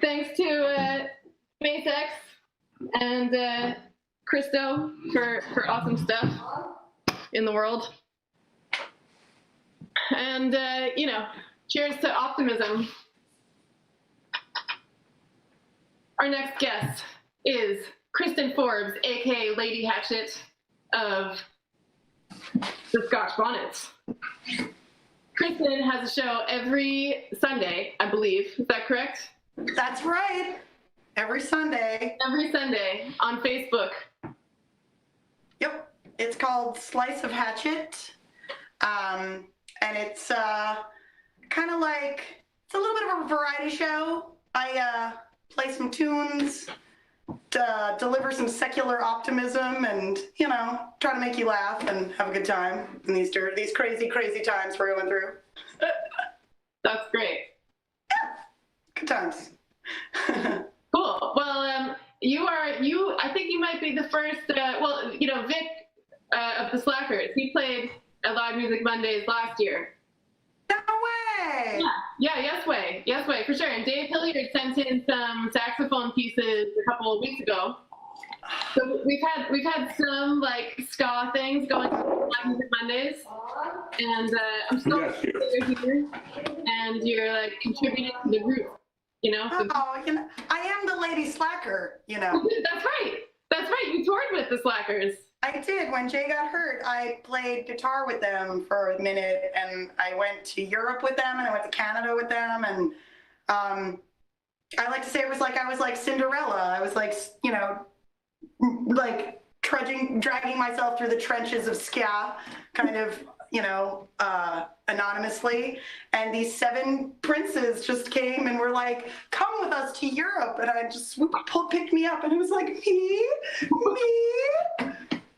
Thanks to SpaceX and Christo for awesome stuff in the world. And, cheers to optimism. Our next guest is Kristin Forbes, aka Lady Hatchet of the Scotch Bonnets. Kristin has a show every Sunday, I believe. Is that correct? That's right. Every Sunday. Every Sunday on Facebook. Yep. It's called Slice of Hatchet. And it's kind of like, it's a little bit of a variety show. I play some tunes, deliver some secular optimism, and, you know, try to make you laugh and have a good time in these crazy, crazy times we're going through. That's great. Yeah. Good times. Cool. Well, I think you might be the first, Vic of the Slackers, he played at Live Music Mondayz last year. No way! Yeah, yes way, for sure. And Dave Hilliard sent in some saxophone pieces a couple of weeks ago. So we've had some like ska things going on at Live Music Mondayz, and I'm so happy you're here, and you're like contributing to the group. You know? Oh, you know, I am the lady slacker, you know. That's right. You toured with the Slackers. I did. When Jay got hurt, I played guitar with them for a minute, and I went to Europe with them, and I went to Canada with them, and I like to say it was like I was like Cinderella. I was like, you know, like dragging myself through the trenches of ska, kind of, you know, anonymously. And these 7 princes just came and were like, come with us to Europe. And I just picked me up, and it was like, me.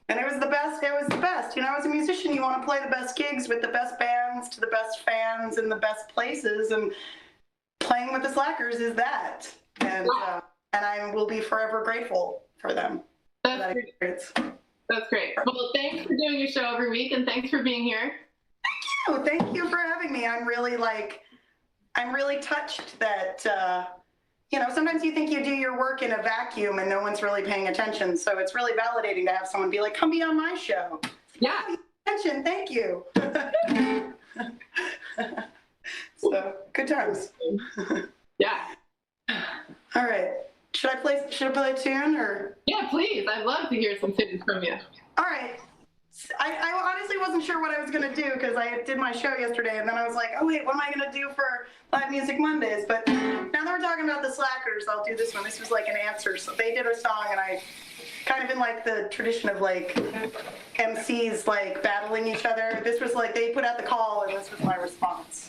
And it was the best. It was the best. You know, as a musician, you want to play the best gigs with the best bands to the best fans in the best places. And playing with the Slackers is that. And I will be forever grateful for them. That's great. Well, thanks for doing your show every week, and thanks for being here. Thank you for having me. I'm really touched that, you know, sometimes you think you do your work in a vacuum and no one's really paying attention. So it's really validating to have someone be like, come be on my show. Yeah. Attention. Thank you. So good times. Yeah. All right. Should I play a tune or? Yeah, please. I'd love to hear some tunes from you. All right. I honestly wasn't sure what I was going to do because I did my show yesterday, and then I was like, oh, wait, what am I going to do for Live Music Mondayz? But now that we're talking about the Slackers, I'll do this one. This was like an answer. So they did a song, and I kind of in like the tradition of like MCs like battling each other. This was like they put out the call, and this was my response.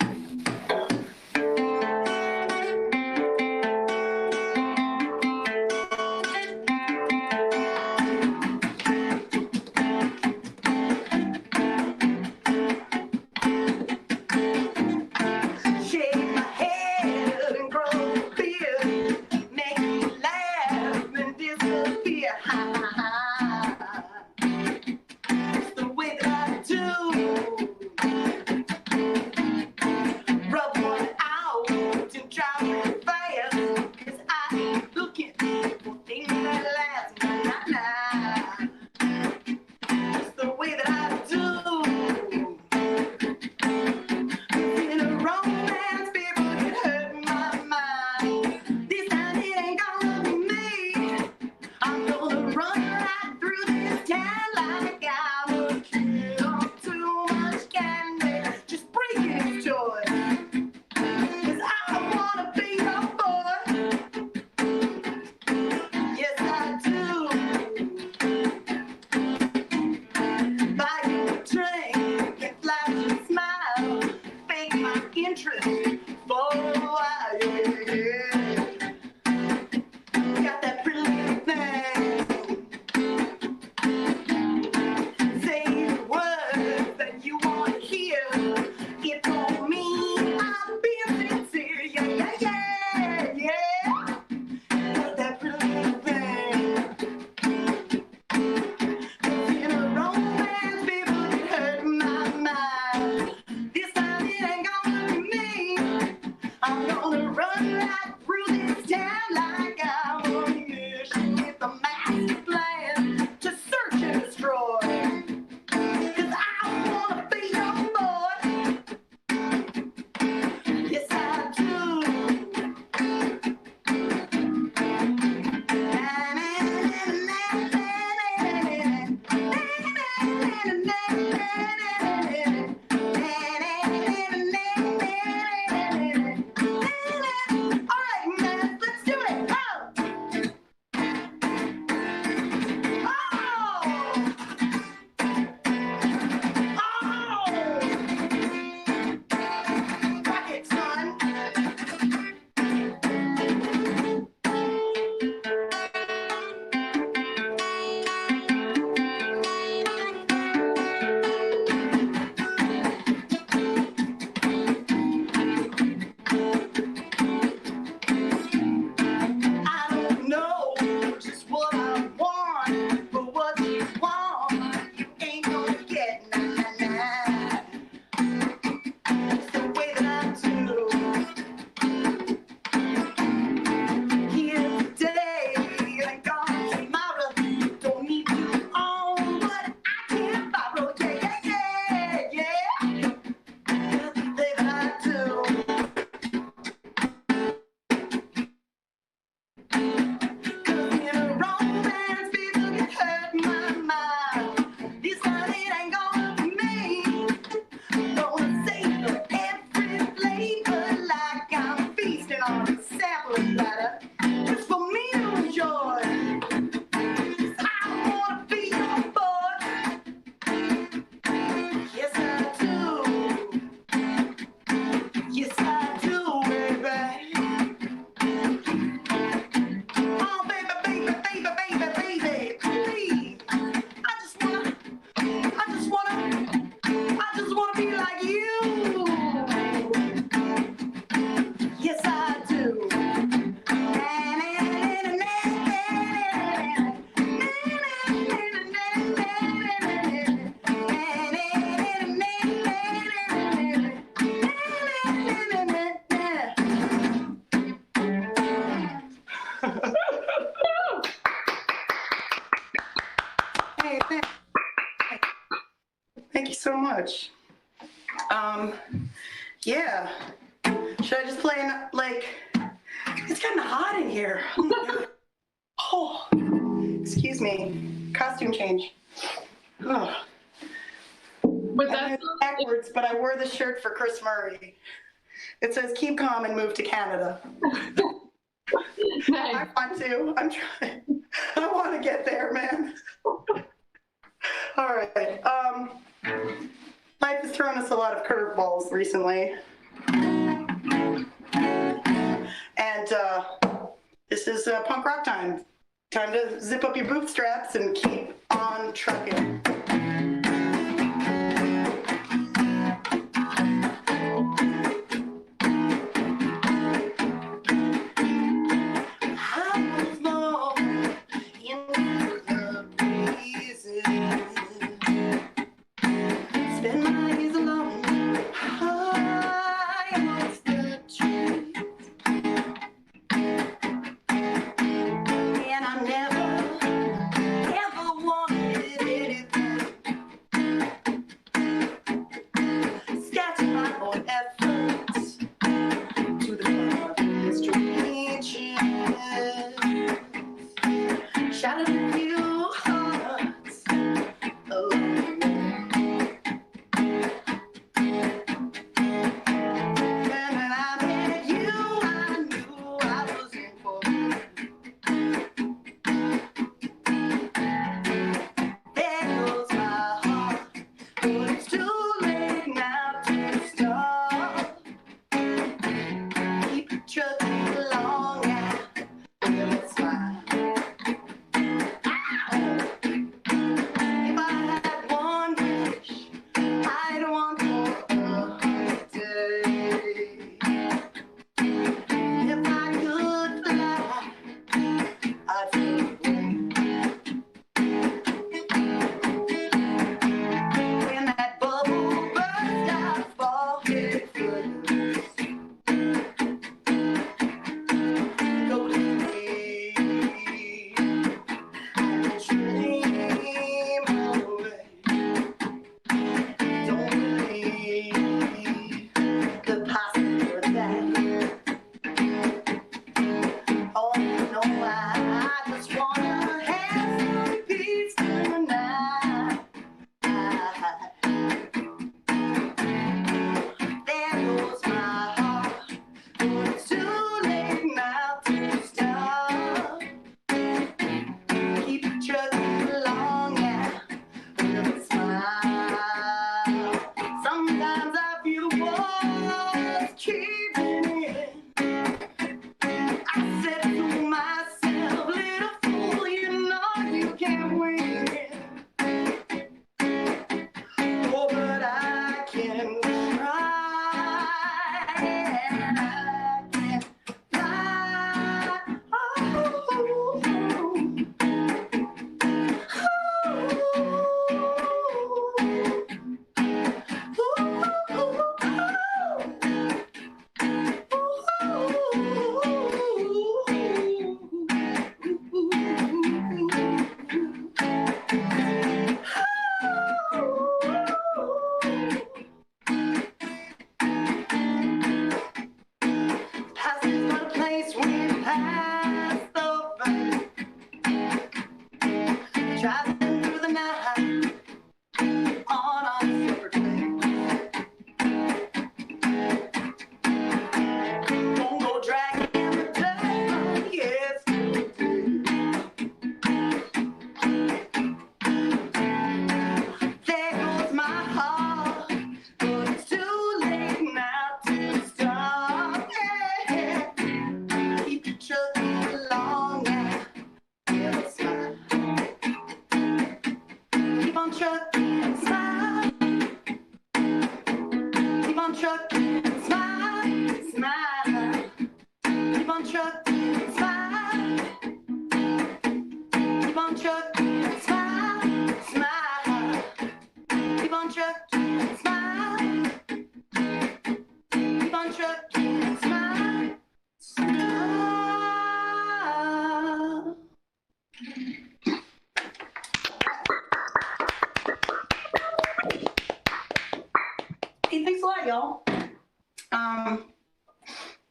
so much. Yeah. Should I just play like, it's getting hot in here. Oh my God. Oh, excuse me. Costume change. Oh. Was I that went backwards, but I wore this shirt for Chris Murray. It says, keep calm and move to Canada. nice? I want to. I'm trying. I want to get there, man. All right. Life has thrown us a lot of curveballs recently. And this is punk rock time. Time to zip up your bootstraps and keep on trucking.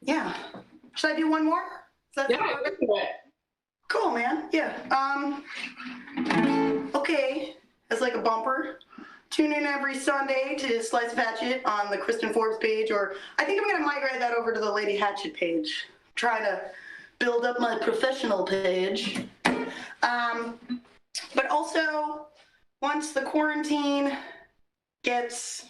Yeah. Should I do one more? Yeah, let's do it. Cool, man. Yeah. Okay. As like a bumper. Tune in every Sunday to Slice of Hatchet on the Kristin Forbes page, or I think I'm going to migrate that over to the Lady Hatchet page. Trying to build up my professional page. But also, once the quarantine gets,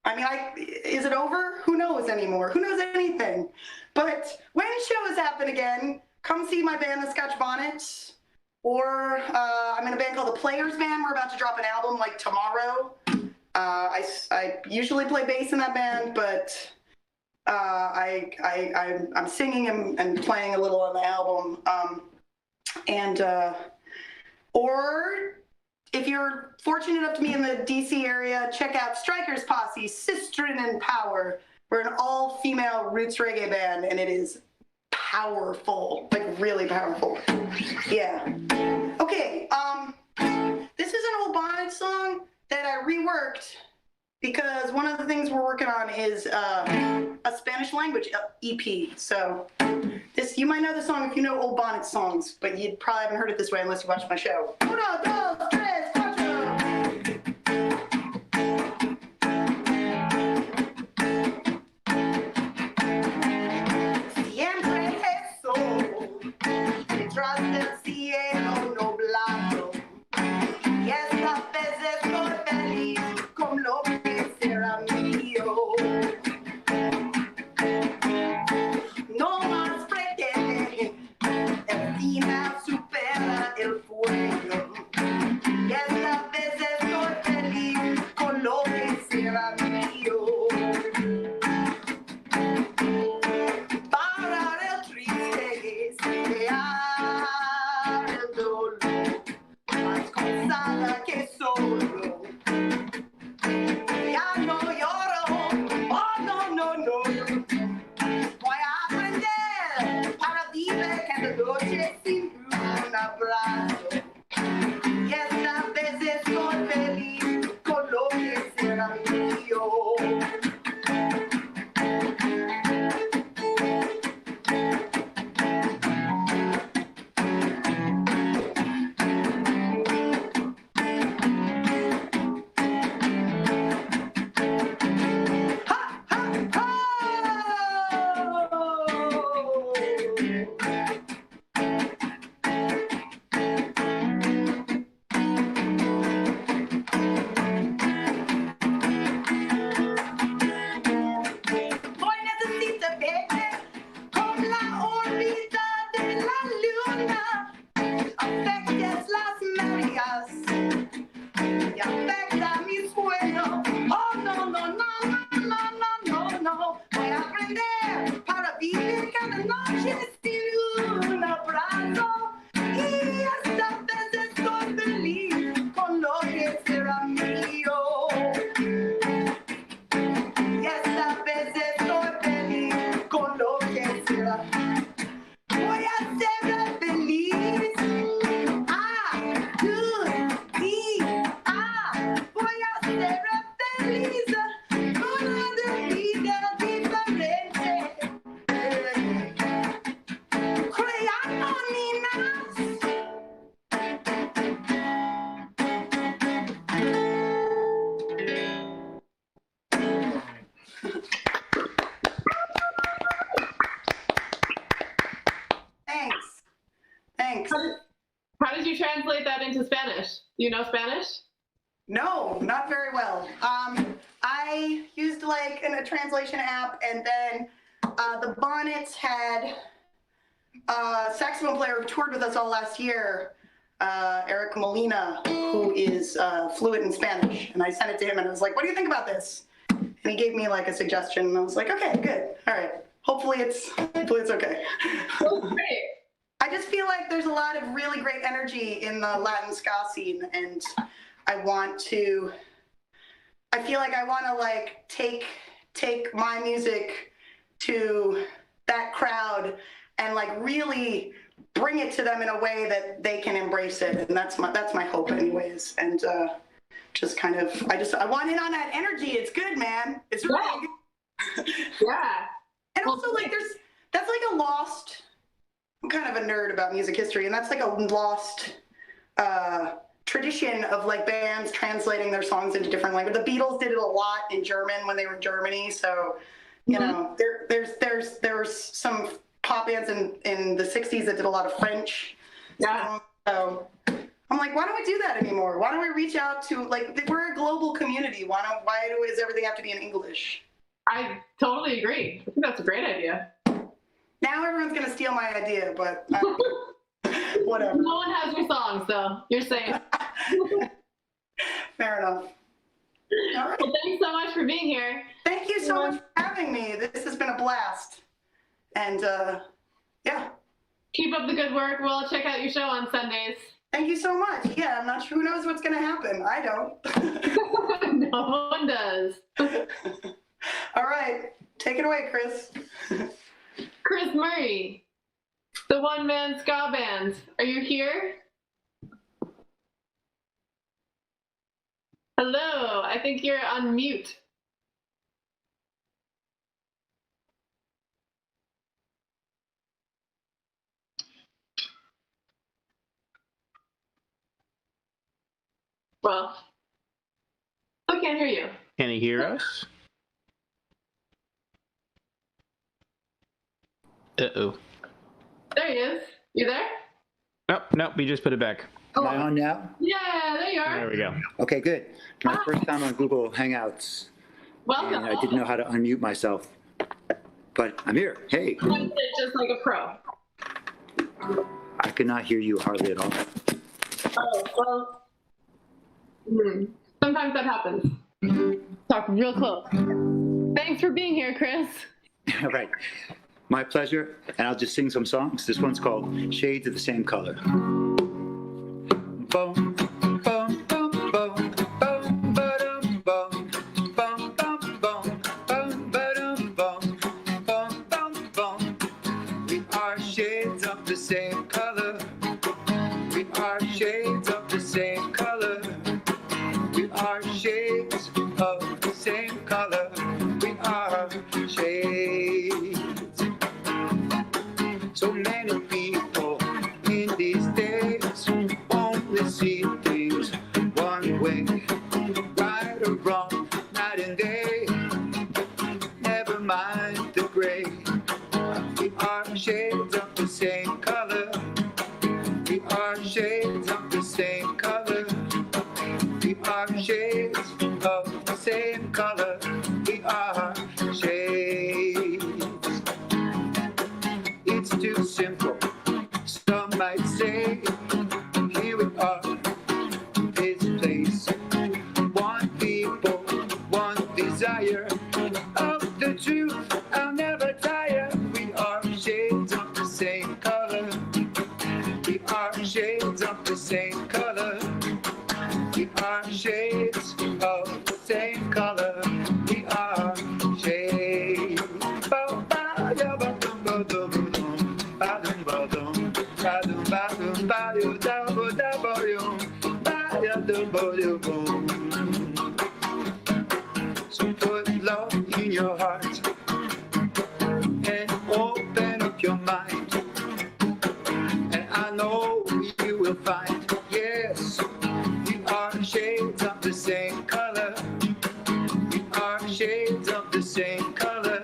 is it over? Who knows anymore? Who knows anything? But when shows happen again, come see my band, the Scotch Bonnets, or I'm in a band called the Players Band. We're about to drop an album like tomorrow. I usually play bass in that band, but I'm singing and playing a little on the album. Or if you're fortunate enough to be in the DC area, check out Strikers Posse, Sistren and Power. We're an all-female roots reggae band, and it is powerful, like really powerful. Yeah. Okay, this is an old Bonnet song that I reworked because one of the things we're working on is a Spanish language EP. So this, you might know the song if you know old Bonnet songs, but you probably haven't heard it this way unless you watch my show. Uno, dos, tres, cuatro. Siempre eso, detrás del cielo nublado. Y esta vez estoy feliz con lo que será mío. No más pretende, encima supera el fuego. Y esta vez estoy feliz con lo que será mío. Parar el triste, crear el dolor, más cansada que solo. Ya no lloro, oh no, no, no. Voy a aprender para vivir cada noche sin un abrazo. Y esta vez estoy feliz con lo que será mío. Ha, ha, ha! Hoy necesito verte con la órbita de la luna. Afectes las Marías y afecta mi sueño. Oh, no, no, no, no, no, no, no, no. Voy a aprender para vivir cada noche sin un abrazo. Y esta vez estoy feliz con lo que será mío. Y esta vez estoy feliz con lo que será. Voy a ser feliz. Voy a ser feliz. Una vida diferente. Creando niñas. Thanks. Thanks. How did you translate that into Spanish? Do you know Spanish? No, not very well. I used like a translation app, and then the Bonnets had a saxophone player who toured with us all last year, Eric Molina, who is fluent in Spanish. And I sent it to him, and I was like, "What do you think about this?" And he gave me like a suggestion, and I was like, "Okay, good, all right. Hopefully it's okay." Oh, great. I just feel like there's a lot of really great energy in the Latin ska scene, and I feel like I want to like take my music to that crowd and like really bring it to them in a way that they can embrace it, and that's my hope anyways. And just kind of I want in on that energy. It's good, man. It's really good. Yeah. And And also, like, that's like a lost. I'm kind of a nerd about music history, and that's like a lost tradition of like bands translating their songs into different languages. The Beatles did it a lot in German when they were in Germany, so you know, there's some pop bands in the 60s that did a lot of French. Yeah. So I'm like, why don't we do that anymore? Why don't we reach out to, like, we're a global community. Why does everything have to be in English? I totally agree. I think that's a great idea. Now everyone's going to steal my idea, but whatever. No one has your song, so you're safe. Fair enough. All right. Well, thanks so much for being here. Thank you so much for having me. This has been a blast. And yeah. Keep up the good work. We'll check out your show on Sundays. Thank you so much. Yeah, I'm not sure. Who knows what's going to happen? I don't. No one does. All right. Take it away, Chris. Chris Murray, the one-man ska band. Are you here? Hello. I think you're on mute. Well, I can't hear you. Can he hear us? Uh-oh. There he is. You there? Nope, we just put it back. Am I on now? Yeah, there you are. There we go. Okay, good. My first time on Google Hangouts, Welcome. and I didn't know how to unmute myself, but I'm here. Hey, You did it just like a pro. I could not hear you hardly at all. Oh, well. Sometimes that happens. Talk real close. Thanks for being here, Chris. All right. My pleasure, and I'll just sing some songs. This one's called Shades of the Same Color. Boom, boom, boom, boom, boom, ba-dum, boom, boom, boom, boom, boom, ba-dum, boom, boom, boom, boom. We are shades of the same color. We are shades of the same color. We are shades of the same color. We are shades. So many people in these days only see things one way, right or wrong, night and day. Never mind the gray. We are shades of the same color. We are shades of the same color. We are shades of the same color. We are shades. It's too simple, some might say. Here we are, this place. One people, one desire. Of the truth, I'll never tire. We are shades of the same color. We are shades of the same color. We are shades of the same color. We are shades. So put love in your heart and open up your mind, and I know you will find, yes, we are shades of the same color. We are shades of the same color.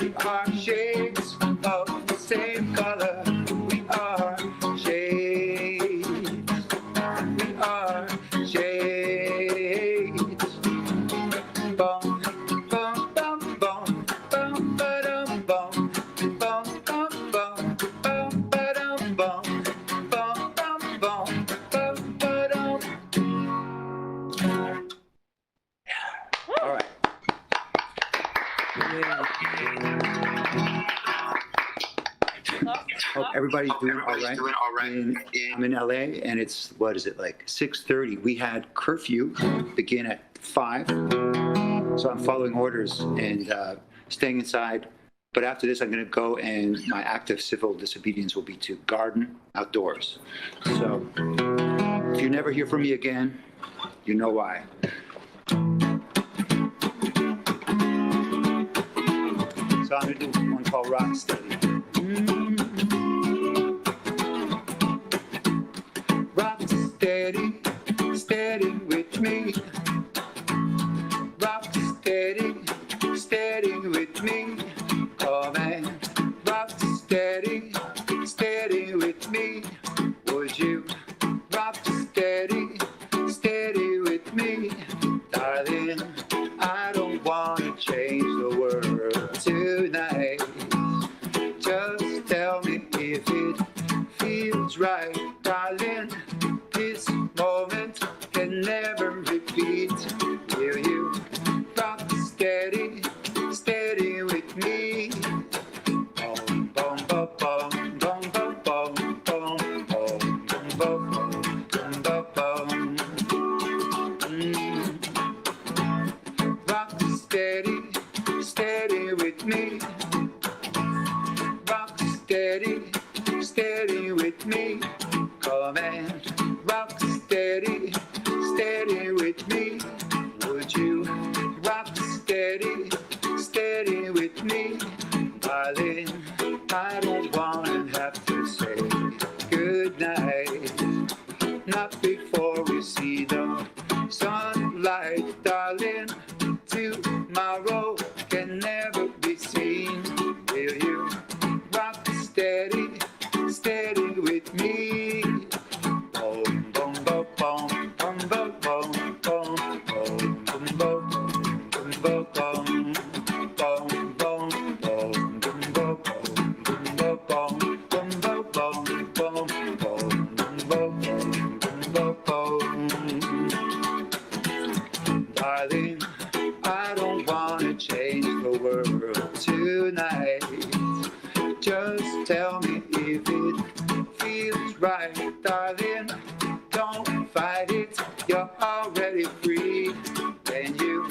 We are shades of the same color. We are shades. We are shades. Bum, bum, bum, bum, bum, ba-dum, bum, bum, bum, bum, bum, ba-dum, bum, bum, bum, bum, bum, ba-dum. All right. Hope everybody's doing all right. I'm in LA, and it's, what is it, like 6:30. We had curfew begin at 5, so I'm following orders and staying inside. But after this, I'm going to go, and my act of civil disobedience will be to garden outdoors. So if you never hear from me again, you know why. So I'm gonna do one called Rock Steady. Rock steady, steady with me. Rock steady, steady with me. Oh man, rock steady, steady with me. Would you rock steady, steady with me? Darling, I don't wanna change the world tonight. Just tell me if it feels right, darling. This moment can never repeat. Will you rock steady, steady with me? Boom, boom, boom, boom, boom, boom, boom, boom, boom, boom, boom, boom, boom. Rock steady, steady with me. Rock steady, steady with me. Come and rock steady, steady with me. Would you rock steady, steady with me? Darling, I don't wanna have to say goodnight. Not before we see the sunlight, darling. Tomorrow can never be seen. Will you rock steady, steady with me? Boom, boom, boom, boom, boom, boom, boom, boom, boom, boom, boom, boom, boom, boom, boom, boom, boom, darling, I don't wanna change the world tonight. Just tell me if it feels right, darling. Don't fight it, you're already free. Can you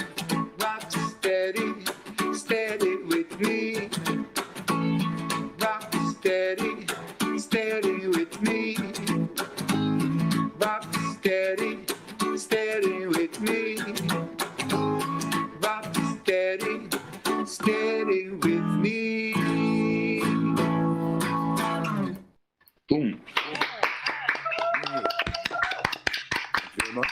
rock steady, steady with me? Rock steady, steady with me. Rock steady, steady with me. Rock steady, steady with me. Boom. Very much.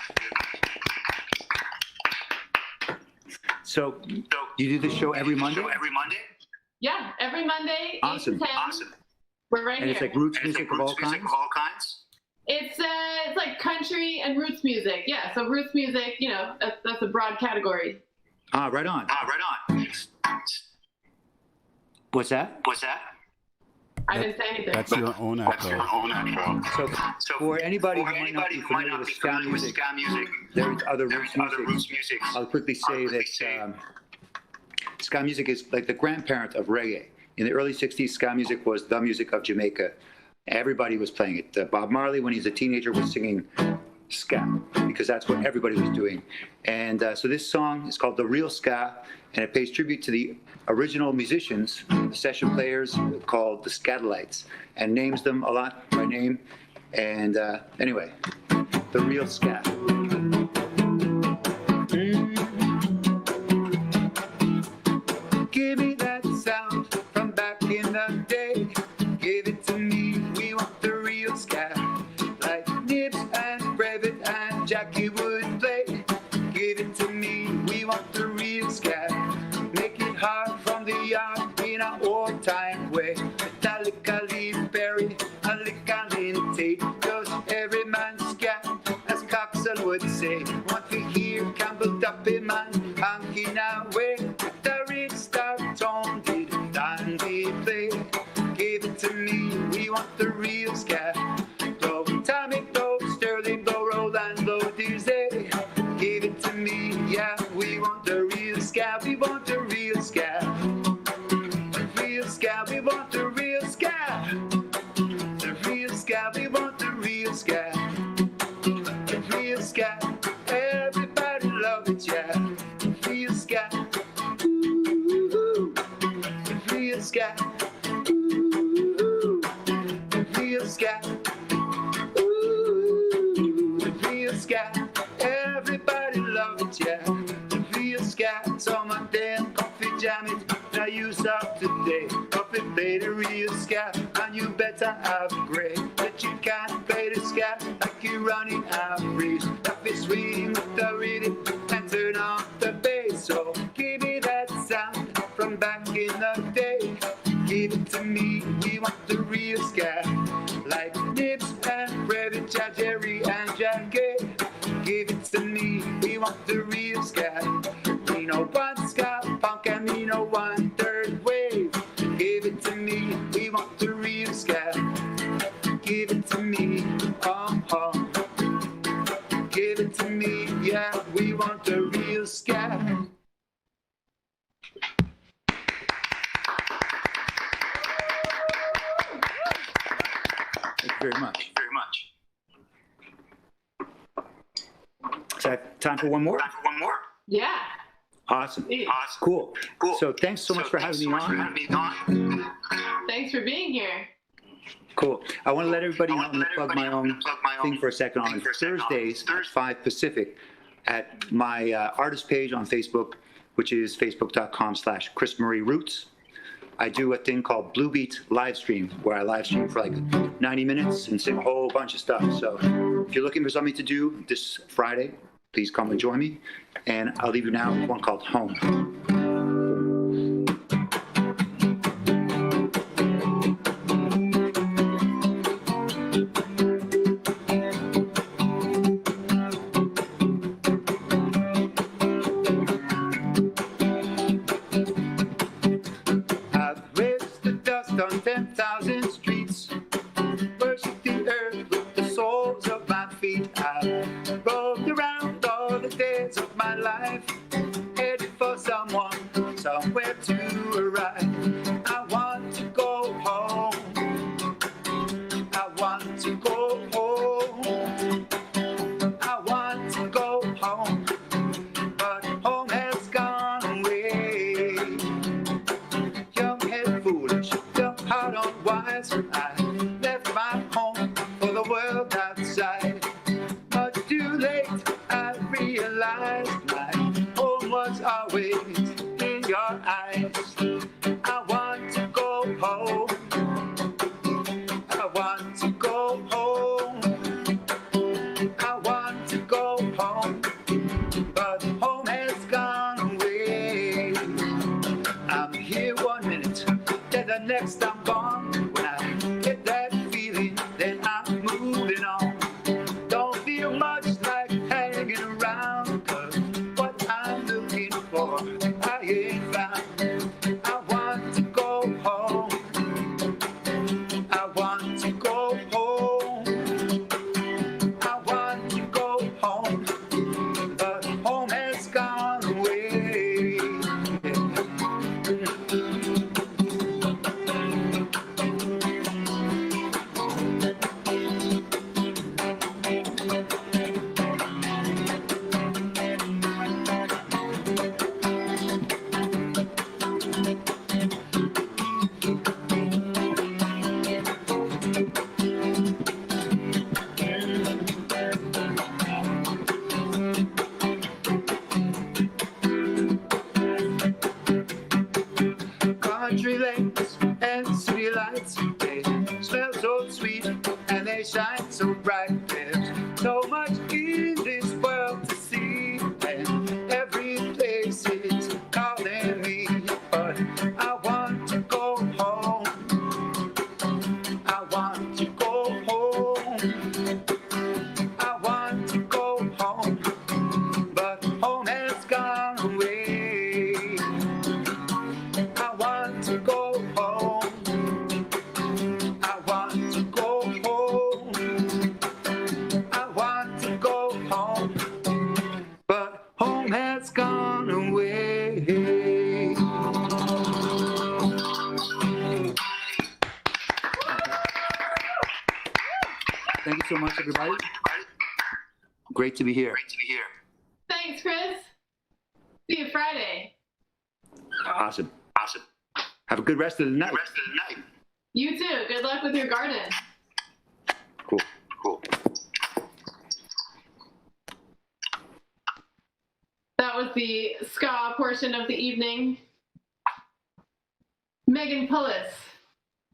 So, you do this show every Monday? Yeah, every Monday, 8 Awesome. to 10. Awesome. We're right And here. it's like roots music of all kinds? It's like country and roots music. Yeah, so roots music, you know, that's a broad category. Ah, right on. What's that? I didn't say anything. That's your own echo. So for anybody who might not be familiar with ska music, there's other roots music. I'll quickly say that ska music is like the grandparent of reggae. In the early 60s, ska music was the music of Jamaica. Everybody was playing it. Bob Marley, when he was a teenager, was singing ska because that's what everybody was doing. And so this song is called The Real Ska, and it pays tribute to the original musicians, the session players called the Skatalites, and names them a lot by name. And anyway, The Real Ska. Give me that sound from back in the day. Give it to me, we want the real ska. Like Nibs and Brevet and Jackie would play. Give it to me, we want the real ska. Make it hard from the yard in an old-time way. Metallica, Lee Perry, and Lickalin Tate. Does every man ska, as Coxon would say. Want to hear Campbell Duffy man, honking away. With the real star tone, did dandy play. Give it to me, we want the real ska. Blow, Tommy, blow, Sterling, blow, Roland, blow, Tuesday. Give it to me, yeah, we want the real ska. We want the real ska. The real ska, we want the real ska. The real ska, we want the real ska. The real ska, everybody love it, yeah. The real ska. Ooh, the real ska. Ooh, the real ska. Ooh, the real ska. Everybody love it, yeah. The real ska. Someone then coffee jam it. Now you start to the day. Up and play the real ska, and you better have great. But you can't play the ska like you're running a race. If you swing with the rhythm and turn off the bass. So give me that sound from back in the day. Give it to me, we want the real ska. Like Nips and Rabbit, Jerry and Jackie. Give it to me, we want the real ska. We know one ska punk and we know one third wave. Give it to me, we want the real ska. Give it to me, give it to me, yeah, we want the real ska. Thank you very much. So I have time for one more? Yeah. Awesome. Cool. So thanks so much for having me on. Thanks for being here. Cool. I want to let everybody know, I'm going to plug my own thing for a second. On Thursdays at 5 Pacific at my artist page on Facebook, which is facebook.com/ChrisMarieRoots. I do a thing called Blue Beat live stream, where I live stream for like 90 minutes and sing a whole bunch of stuff. So if you're looking for something to do this Friday, please come and join me. And I'll leave you now with one called Home. I've raised the dust on 10,000 streets, worship the earth with the soles of my feet. I've rolled around all the days of my life, headed for someone, somewhere to arrive. I want to go home. I want to go home. I want to go home. But home has gone away. Young head foolish, young heart unwise. I left my home for the world outside. But too late, I realized my home was always in your eyes. I want to go home. I want to go home. I want to go home. But home has gone away. I'm here 1 minute, then the next I'm gone. When I get that feeling, then I'm moving on. Don't feel much like hanging around, 'cause what I'm looking for, I ain't found. I want to go home. I want to go home. I want to go home. But home has gone away. Country lanes and city lights, they smell so sweet and they shine so bright. There's so much in this world to see, and every place is calling me. But I want to go home. I want to go home. I want to go home. But home has gone away. I want to go home. I want to go home. I want to go home. But home has gone away. Thank you so much, everybody. Great to be here. Thanks, Chris. See you Friday. Awesome. Have a good rest of the night. You too. Good luck with your garden. Cool. That was the ska portion of the evening. Megan Pullis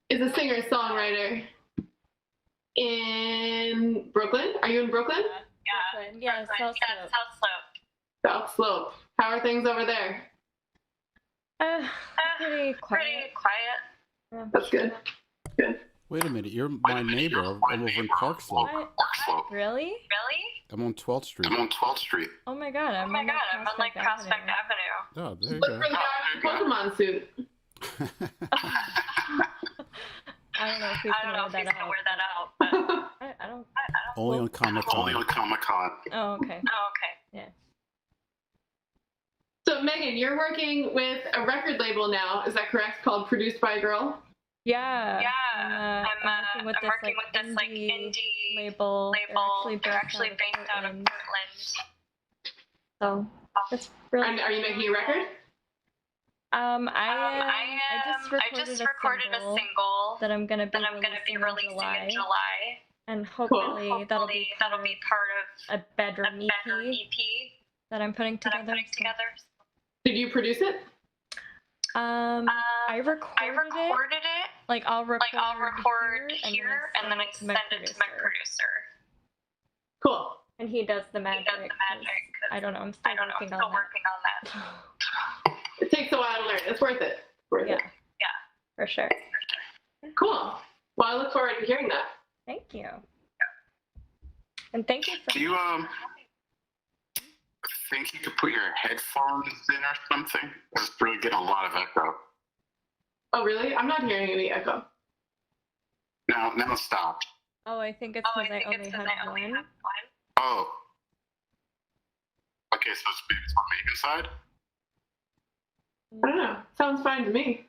is a singer-songwriter in Brooklyn. Are you in Brooklyn? Brooklyn. Yeah, South Slope. South Slope. How are things over there? Pretty quiet. Yeah. That's good. Good. Wait a minute, you're my neighbor. I'm over in Park Slope. What? Really? I'm on 12th Street. Oh my god, I'm on like Prospect Avenue. Oh, there you Look go. for the guy in the Pokemon suit. I don't know if he's gonna wear that out, but I don't. Only on Comic-Con. Oh, okay. Yeah. So, Megan, you're working with a record label now, is that correct? Called Produced by a Girl? Yeah. I'm working with this indie label. They're actually based out of Portland. So it's really. And are you making a record? I just recorded a single that I'm gonna be releasing in July, and hopefully that'll be part of a bedroom EP that I'm putting together. Did you produce it? I recorded it. Like I'll record here and then I send it to my producer. Cool. And he does the magic. I don't know. I'm still working on that. It takes a while to learn. It's worth it. Yeah, for sure. Cool. Well, I look forward to hearing that. Thank you. And thank you for. Do you think you could put your headphones in or something? It's really getting a lot of echo. Oh, really? I'm not hearing any echo. Now stop. Oh, I think it's because I only have one. Oh. Okay, so it's on Megan's side? I don't know. Sounds fine to me.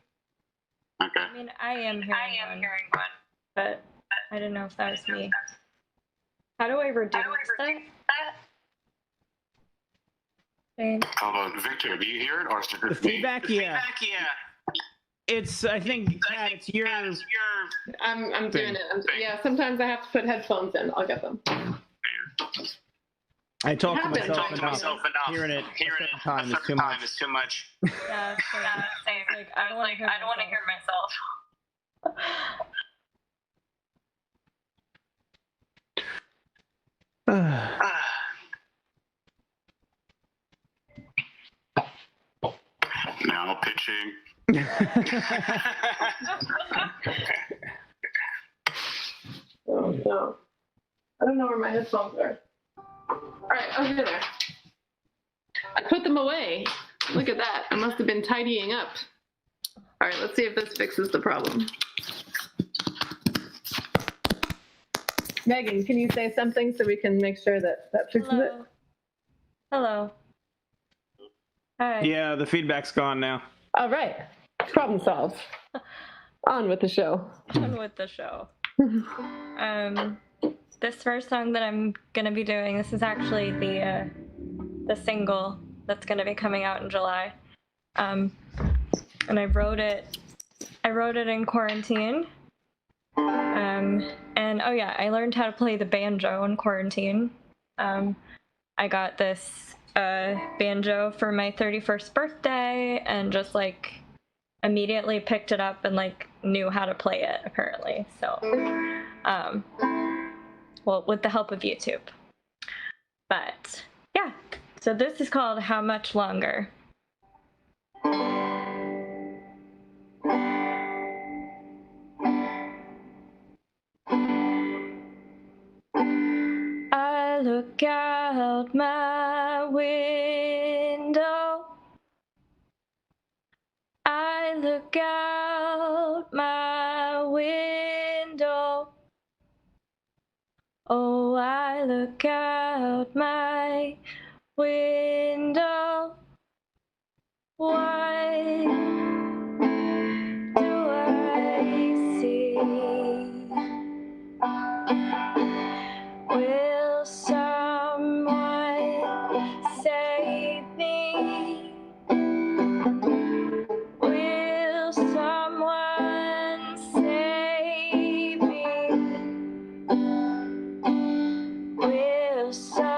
Okay. I mean, I am hearing one, but I don't know if that was me. How do I reduce that? Hold on, Victor, do you hear it, or is it The just me? feedback, yeah. It's, I think, Pat, it's your. I'm doing it. Yeah, sometimes I have to put headphones in. I'll get them. I talk to It happens. myself enough. Hearing it a time is too much. Yeah, same. Like, I don't want to hear myself. Now pitching. Oh, no. I don't know where my headphones are. All right, oh, here they are. I put them away. Look at that. I must have been tidying up. All right, let's see if this fixes the problem. Megan, can you say something so we can make sure that fixes it? Hello. Hi. Yeah, the feedback's gone now. All right. Problem solved. On with the show. This first song that I'm gonna be doing, this is actually the single that's gonna be coming out in July. And I wrote it in quarantine. And oh yeah, I learned how to play the banjo in quarantine. I got this banjo for my 31st birthday and just like immediately picked it up and like knew how to play it apparently. So well, with the help of YouTube. But yeah, so this is called How Much Longer. I look out my window. I look out my window. Oh, I look out my window. What do I see? Will someone save me? Will someone save me? Will someone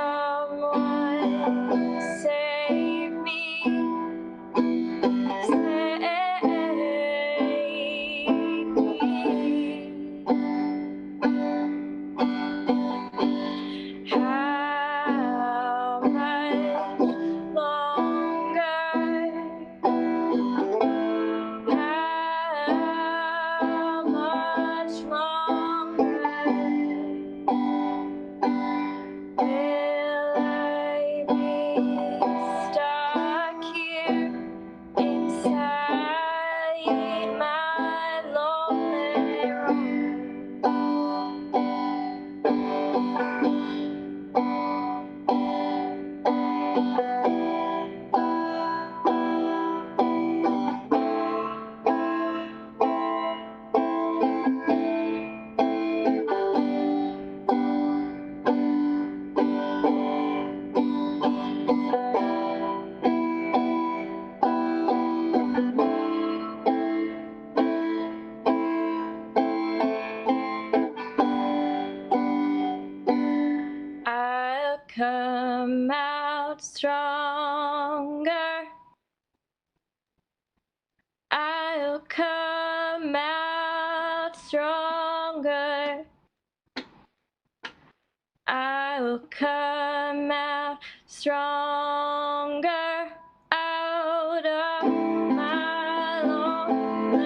save me? stronger. I will come out stronger out of my lonely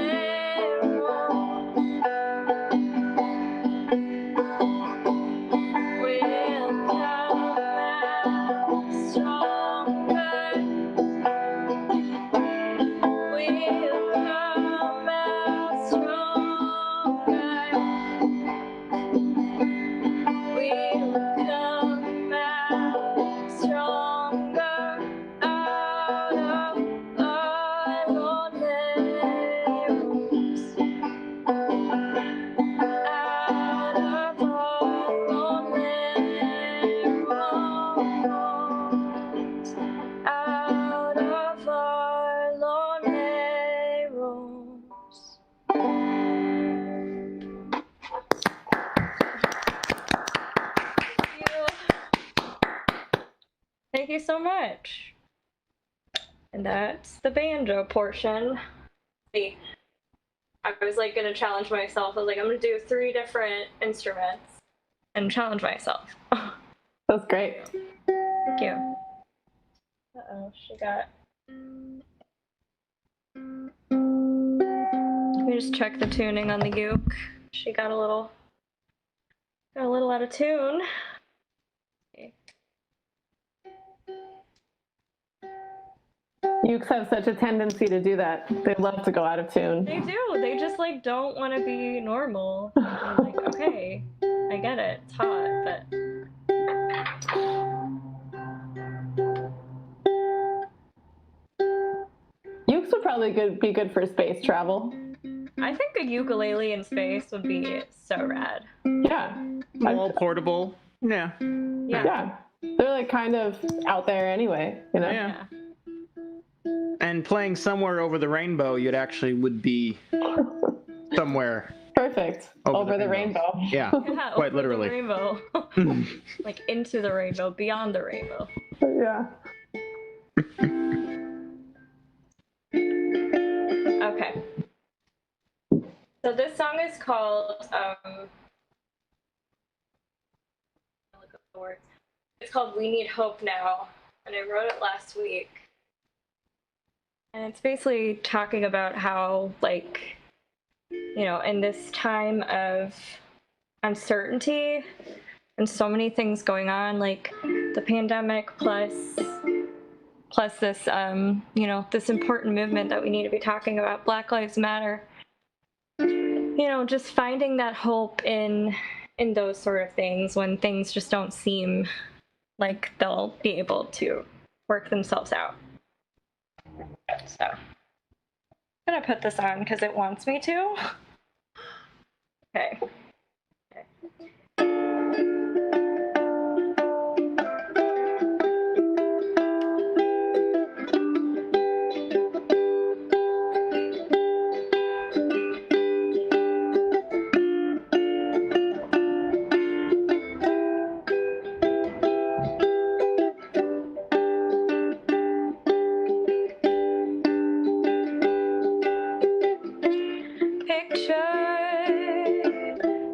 room. We'll come out stronger. We'll come out stronger. We'll come out stronger out of our lonely rooms. Out of our lonely rooms. Out of our lonely rooms. Thank you so much. And that's the banjo portion. See, I was like gonna challenge myself. I was like, I'm gonna do 3 different instruments and challenge myself. That's great. Thank you. Uh-oh, she got... Let me just check the tuning on the uke. She got a little out of tune. Ukes have such a tendency to do that. They love to go out of tune. They do. They just like don't want to be normal. I'm like, okay, I get it. It's hot, but Ukes would probably be good for space travel. I think a ukulele in space would be so rad. Yeah. All portable. Yeah. Yeah. They're like kind of out there anyway, you know? Yeah. And playing somewhere over the rainbow, you'd actually would be somewhere. Perfect. Over the rainbow. Yeah, Yeah, quite over literally. The rainbow. Like into the rainbow, beyond the rainbow. Yeah. Okay. So this song is called look up the words. It's called We Need Hope Now, and I wrote it last week. And it's basically talking about how, like, you know, in this time of uncertainty and so many things going on, like the pandemic plus this, you know, this important movement that we need to be talking about, Black Lives Matter, you know, just finding that hope in those sort of things when things just don't seem like they'll be able to work themselves out. So I'm gonna put this on because it wants me to. Okay.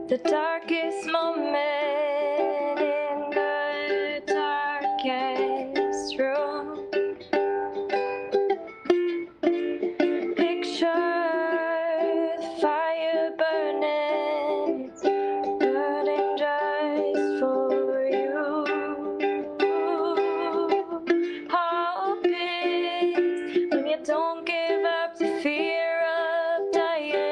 The darkest moment in the darkest room. Picture the fire burning, burning just for you. Hope is when you don't give up the fear of dying.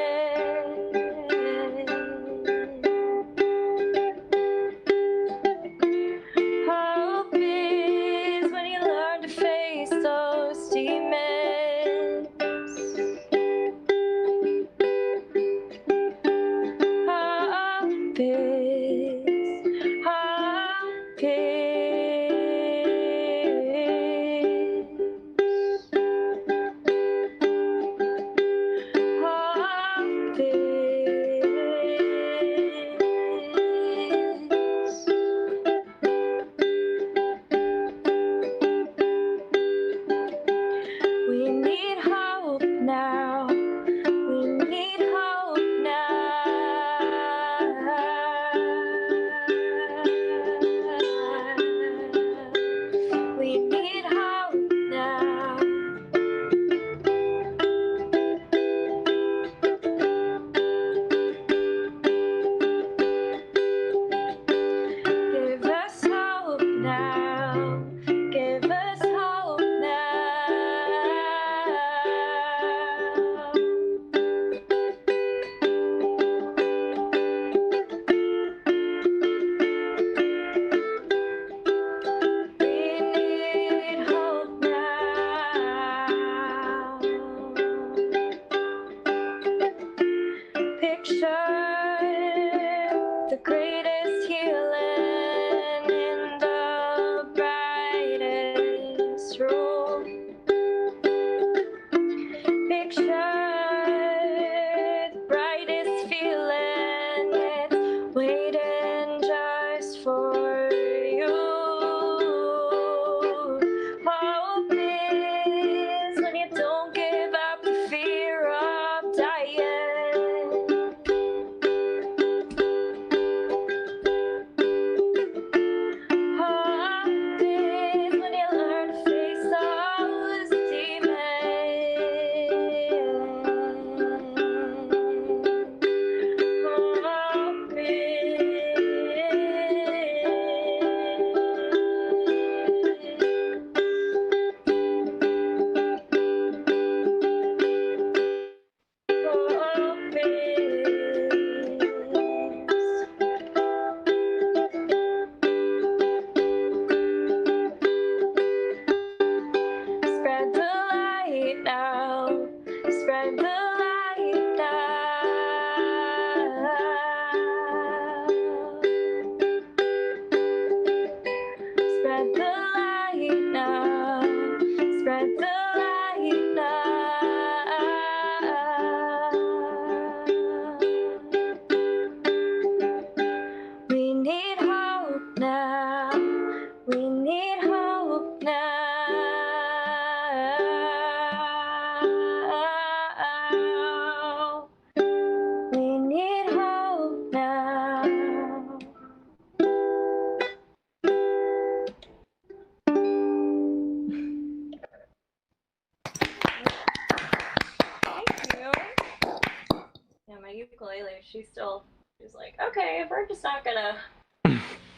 ukulele, she's like, okay, if we're just not gonna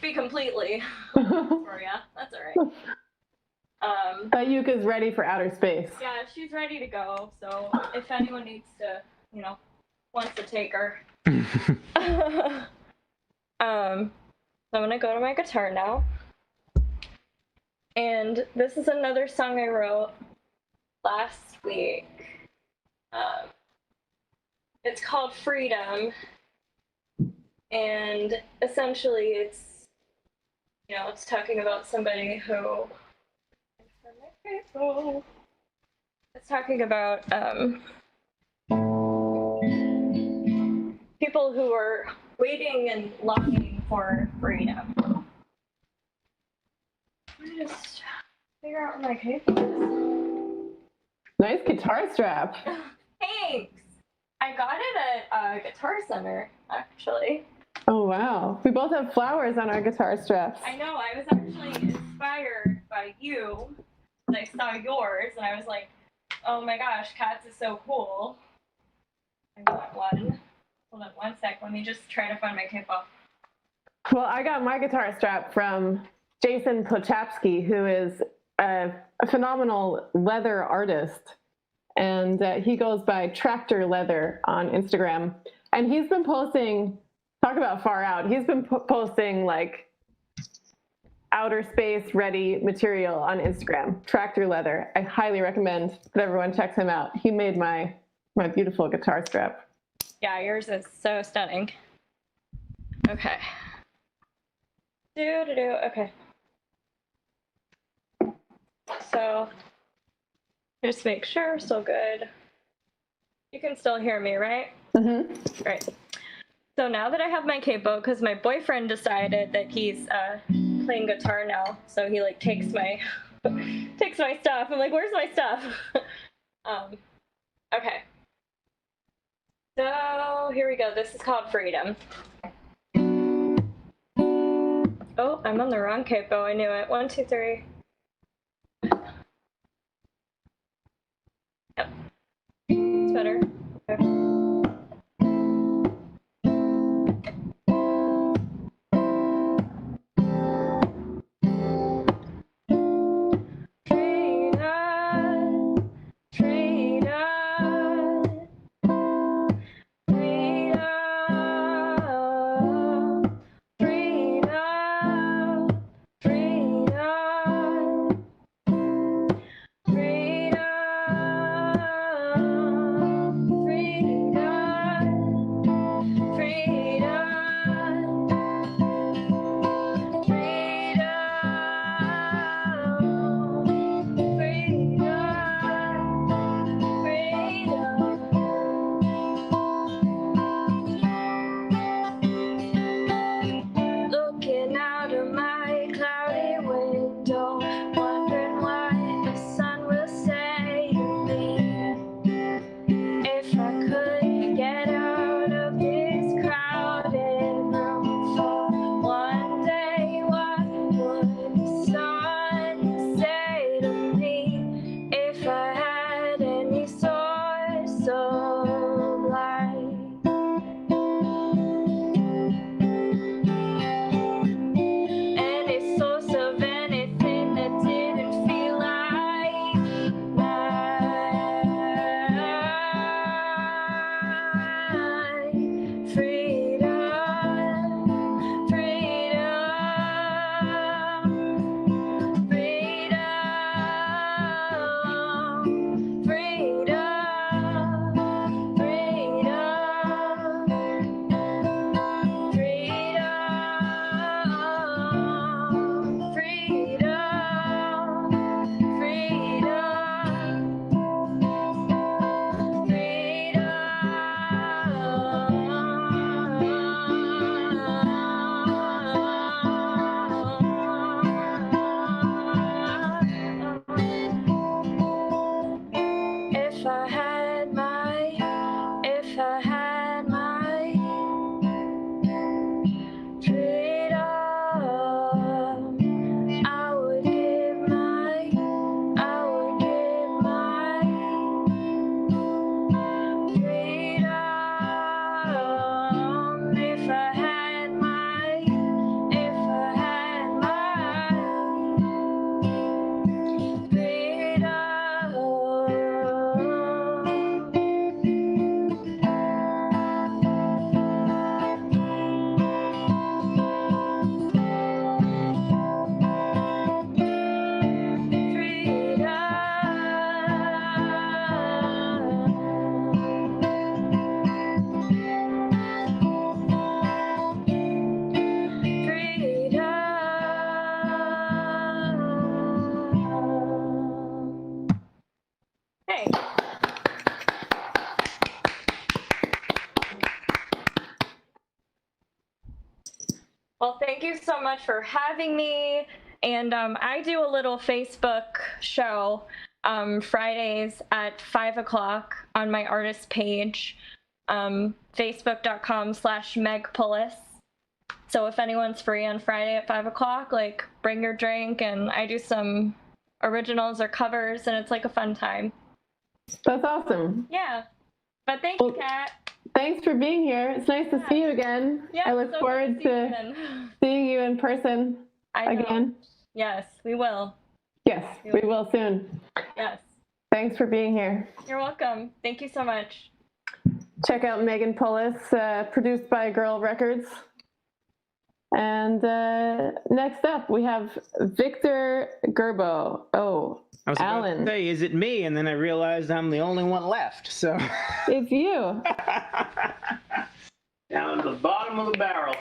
be completely for ya, that's all right. That uke is ready for outer space. Yeah, she's ready to go. So if anyone needs to, wants to take her. So I'm gonna go to my guitar now. And this is another song I wrote last week. It's called Freedom. And essentially it's talking about somebody who... It's talking about people who are waiting and longing for freedom. Let me just figure out where my cable is. Nice guitar strap. Thanks! I got it at Guitar Center, actually. Oh, wow. We both have flowers on our guitar straps. I know, I was actually inspired by you. I saw yours, and I was like, oh my gosh, Kat's is so cool. I got one. Hold on one sec, let me just try to find my cable. Well, I got my guitar strap from Jason Pochapsky, who is a phenomenal leather artist. And he goes by Tractor Leather on Instagram. And he's been posting, talk about far out, he's been posting like outer space ready material on Instagram. Tractor Leather. I highly recommend that everyone checks him out. He made my beautiful guitar strap. Yeah, yours is so stunning. Okay. Okay. So, just make sure we're still good. You can still hear me, right? Mm-hmm. Great. So now that I have my capo, because my boyfriend decided that he's playing guitar now, so he like takes my stuff. I'm like, where's my stuff? Okay. So here we go. This is called Freedom. Oh, I'm on the wrong capo. I knew it. 1, 2, 3. Yep. It's better. Okay. Freedom. Well, thank you so much for having me. And I do a little Facebook show Fridays at 5 o'clock on my artist page, facebook.com/megpullis. So if anyone's free on Friday at 5 o'clock, like, bring your drink, and I do some originals or covers, and it's like a fun time. That's awesome. Yeah. But thank you, Kat. Thanks for being here. It's nice to see you again. Yeah, I look so forward good to see you to again. seeing you in person I know. again. Yes, we will. Yes, we will soon. Yes. Thanks for being here. You're welcome. Thank you so much. Check out Megan Pullis, produced by Girl Records. And next up, we have Victor Gurbo. Oh, I was about to say, is it me? And then I realized I'm the only one left. So it's you. Down to the bottom of the barrel.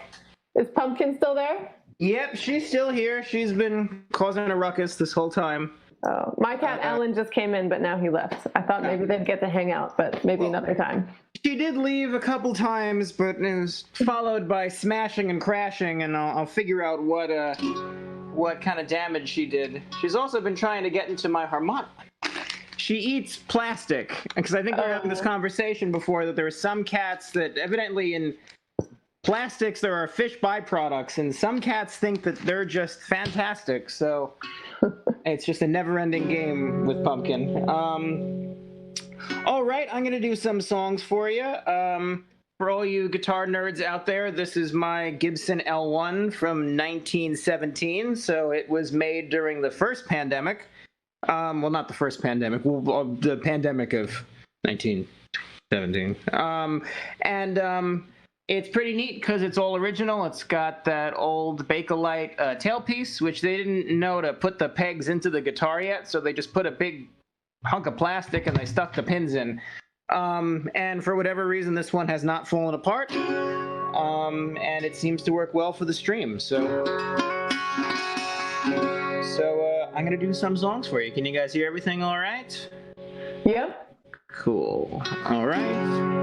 Is Pumpkin still there? Yep, she's still here. She's been causing a ruckus this whole time. Oh, my cat Alan just came in, but now he left. I thought maybe they'd get to hang out, but maybe another time. She did leave a couple times, but it was followed by smashing and crashing, and I'll figure out what kind of damage she did. She's also been trying to get into my harmonica. She eats plastic, because I think we were having this conversation before that there are some cats that evidently in plastics there are fish byproducts, and some cats think that they're just fantastic. So it's just a never-ending game with Pumpkin. All right, I'm gonna do some songs for you. For all you guitar nerds out there, this is my Gibson L1 from 1917. So it was made during the first pandemic. Well, not the first pandemic, the pandemic of 1917. It's pretty neat because it's all original. It's got that old Bakelite tailpiece, which they didn't know to put the pegs into the guitar yet, so they just put a big hunk of plastic and they stuck the pins in. And for whatever reason, this one has not fallen apart, and it seems to work well for the stream. So I'm gonna do some songs for you. Can you guys hear everything all right? Yep. Cool. All right.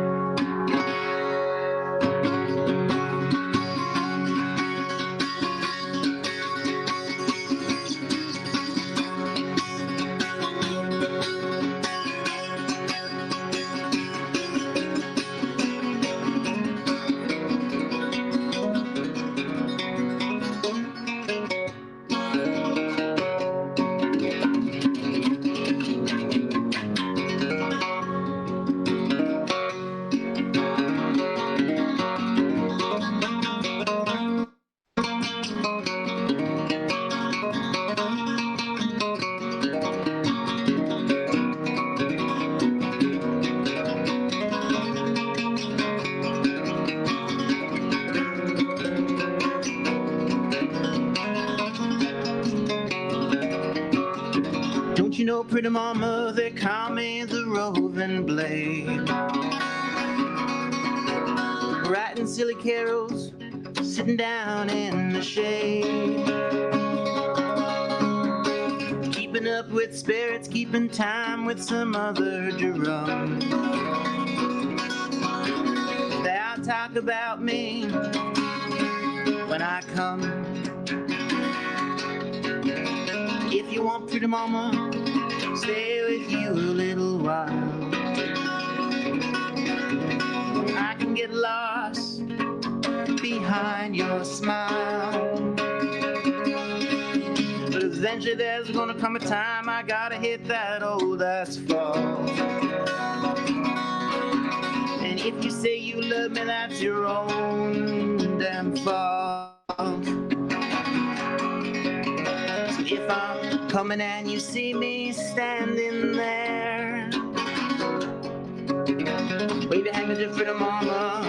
You know, pretty mama, they call me the roving blade. Writing silly carols, sitting down in the shade. Keeping up with spirits, keeping time with some other drum. They'll talk about me when I come. If you want, pretty mama, stay with you a little while. I can get lost behind your smile, but eventually there's gonna come a time I gotta hit that old asphalt. And if you say you love me, that's your own damn fault. So if I'm coming and you see me standing there, wave your handkerchief for the mama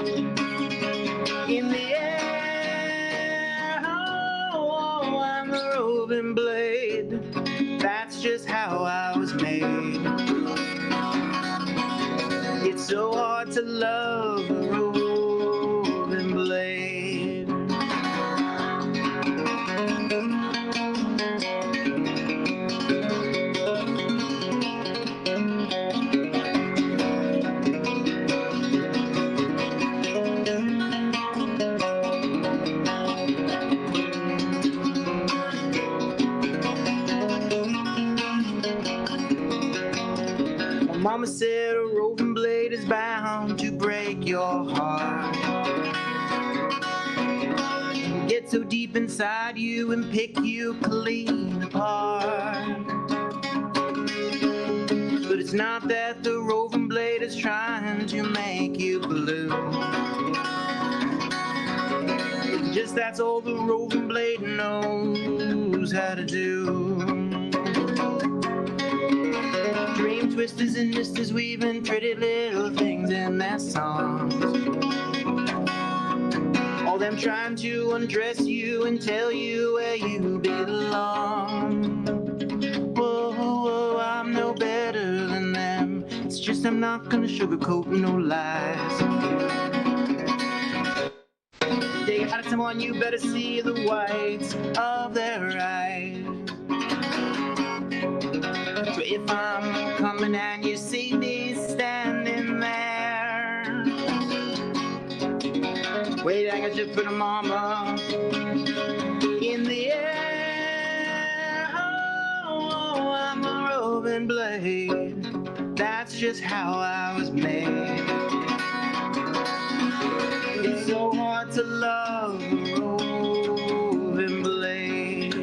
in the air. Oh, I'm a roving blade. That's just how I was made. It's so hard to love a roving blade. Mama said a roving blade is bound to break your heart. Get so deep inside you and pick you clean apart. But it's not that the roving blade is trying to make you blue. It's just that's all the roving blade knows how to do. Dream twisters and misters weaving pretty little things in their songs. All them trying to undress you and tell you where you belong. Whoa, whoa, I'm no better than them. It's just I'm not gonna sugarcoat no lies. They got someone, you better see the whites of their eyes. So if I'm coming and you see me standing there, waiting at you for the mama in the air. Oh, I'm a roving blade. That's just how I was made. It's so hard to love a roving blade.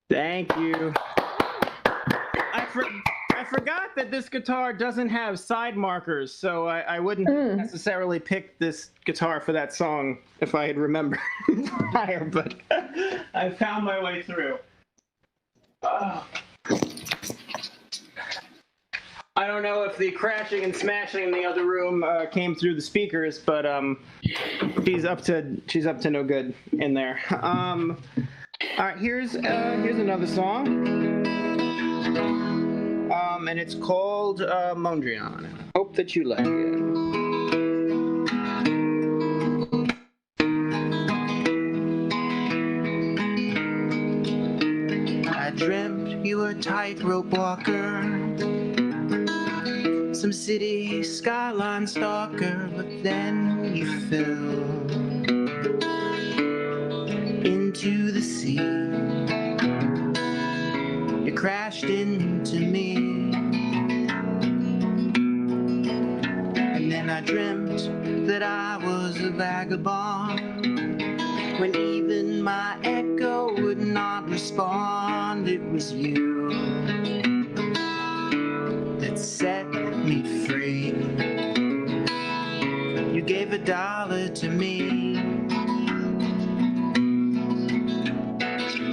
Thank you. I forgot that this guitar doesn't have side markers, so I wouldn't necessarily pick this guitar for that song if I had remembered prior, but I found my way through. I don't know if the crashing and smashing in the other room came through the speakers, but she's up to no good in there. All right, here's another song, and it's called Mondrian. Hope that you like it. I dreamt you were a tightrope walker, some city skyline stalker, but then you fell into the sea. You crashed into me, and then I dreamt that I was a vagabond. When even my echo would not respond, it was you that set me free. You gave $1 to me.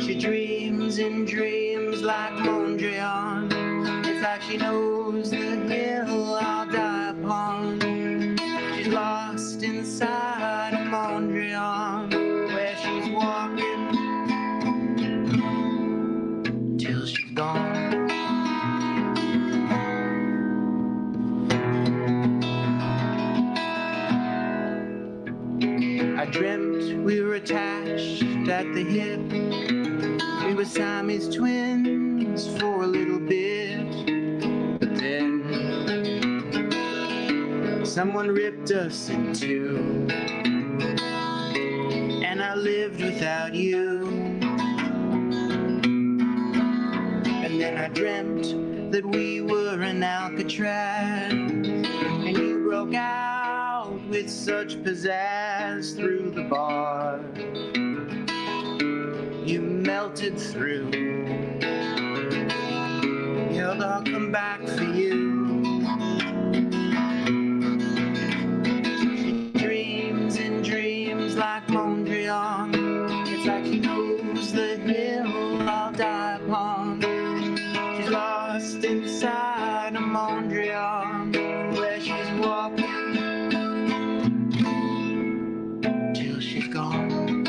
She dreams in dreams like Mondrian. It's like she knows the hill I'll die upon. She's lost inside of Mondrian, where she's walking till she's gone. I dreamt we were attached at the hip. We were Siamese twins for a little bit, but then someone ripped us in two, and I lived without you. And then I dreamt that we were in Alcatraz, and you broke out with such pizzazz through the bar. You melted through. Yelled, I'll come back for you. She dreams in dreams like Mondrian. It's like she knows the hill inside of Mondrian, where she's walking till she's gone.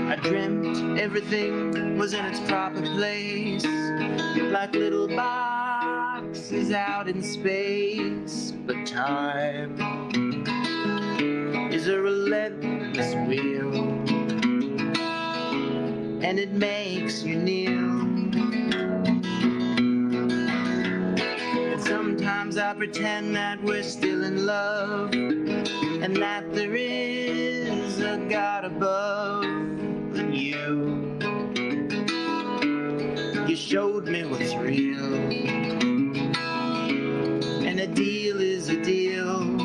I dreamt everything was in its proper place, like little boxes out in space. But time is a relentless wheel, and it makes you kneel. And sometimes I pretend that we're still in love, and that there is a God above. But you showed me what's real, and a deal is a deal.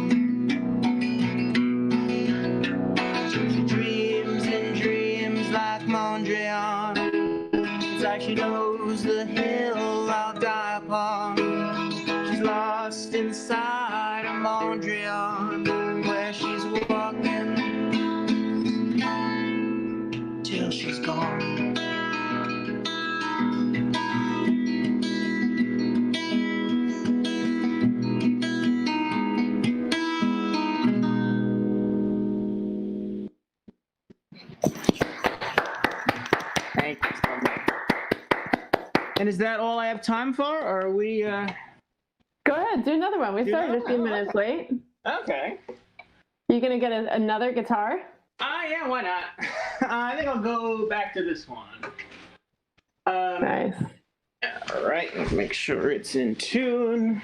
She dreams and dreams like Mondrian. It's like she knows the hill I'll die upon. She's lost inside of Mondrian, where she's walking till she's gone. Thank you so much. And is that all I have time for, or are we? Go ahead, do another one. We started a few minutes late. Okay. You gonna get another guitar? Yeah, why not? I think I'll go back to this one. Nice. All right, let's make sure it's in tune.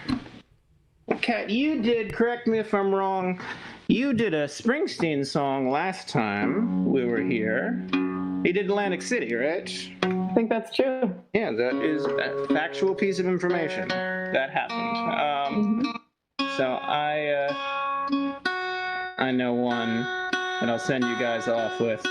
Kat, you did, correct me if I'm wrong, you did a Springsteen song last time we were here. You did Atlantic City, right? I think that's true. Yeah, that is a factual piece of information. That happened. So I know one that I'll send you guys off with.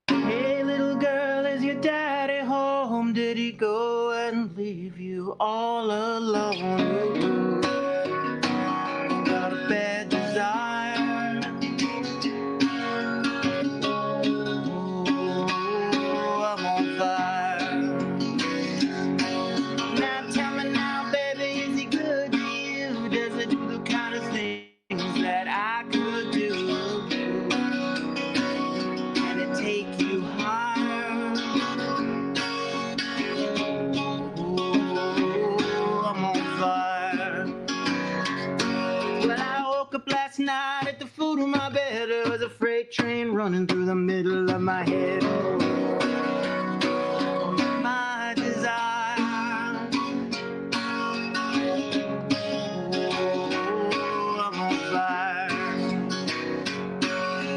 Hey little girl, is your daddy home? Did he go and leave you all alone? Got a bad desire. Oh, I'm on fire. Now tell me now, baby, is he good to you? Does he do the kind of things that I could do? Can it take you higher? Oh, I'm on fire. Well, I woke up last night at the foot of my bed. There was a freight train running through the middle of my head. My desire. Oh, I'm on fire.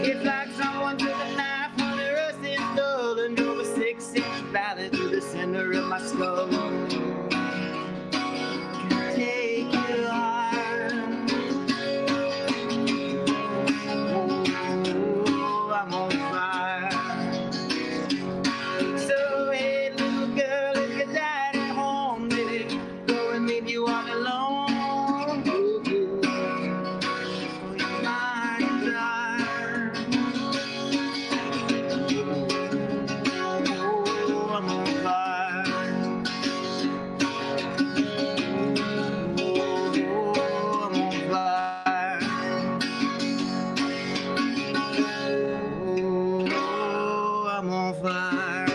It's like someone took a knife on a rusty dull and drove a 6-inch valley through the center of my skull. Take you higher. Oh, I'm on fire. So hey, little girl, if your daddy home, did he go and leave you all alone? Oh, you're my desire. Oh, I'm on fire. Oh, I'm on fire. Oh, I'm on fire.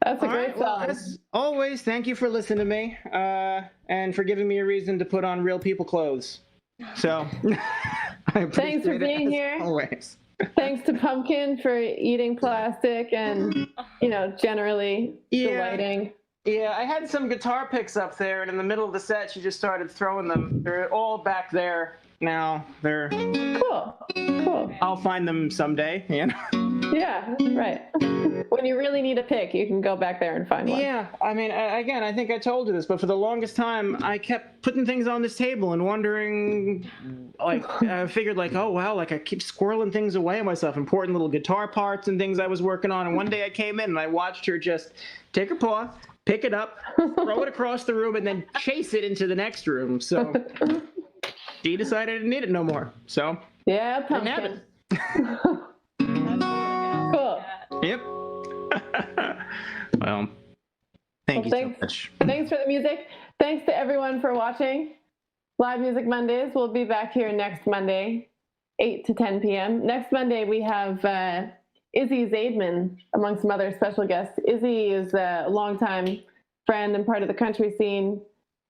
That's a All great right, well, song. as always, thank you for listening to me and for giving me a reason to put on real people clothes. So, I appreciate Thanks for it being as here. Always. Thanks to Pumpkin for eating plastic and, generally delighting. Yeah, I had some guitar picks up there, and in the middle of the set, she just started throwing them. They're all back there now. They're Cool. I'll find them someday, Yeah, right. When you really need a pick, you can go back there and find one. Yeah, I mean, again, I think I told you this, but for the longest time, I kept putting things on this table and wondering, like, I figured, like, oh, wow, like, I keep squirreling things away on myself, important little guitar parts and things I was working on, and one day I came in and I watched her just take her paw, pick it up, throw it across the room, and then chase it into the next room, so she decided I didn't need it no more, so Yeah, didn't have pumpkin. it. Cool. Yep. Well, thank you thanks. so much. Thanks for the music. Thanks to everyone for watching. Live Music Mondays. We'll be back here next Monday, 8 to 10 p.m. Next Monday, we have Izzy Zaidman, among some other special guests. Izzy is a longtime friend and part of the country scene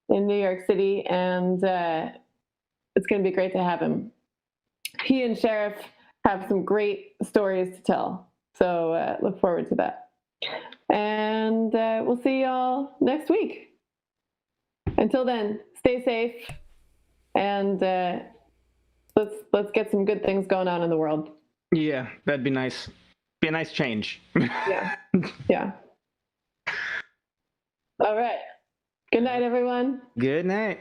in New York City, and it's going to be great to have him. He and Sheriff have some great stories to tell, so look forward to that. And we'll see y'all next week. Until then, stay safe, and let's get some good things going on in the world. Yeah, that'd be nice. Be a nice change. Yeah. Yeah. All right. Good night, everyone. Good night.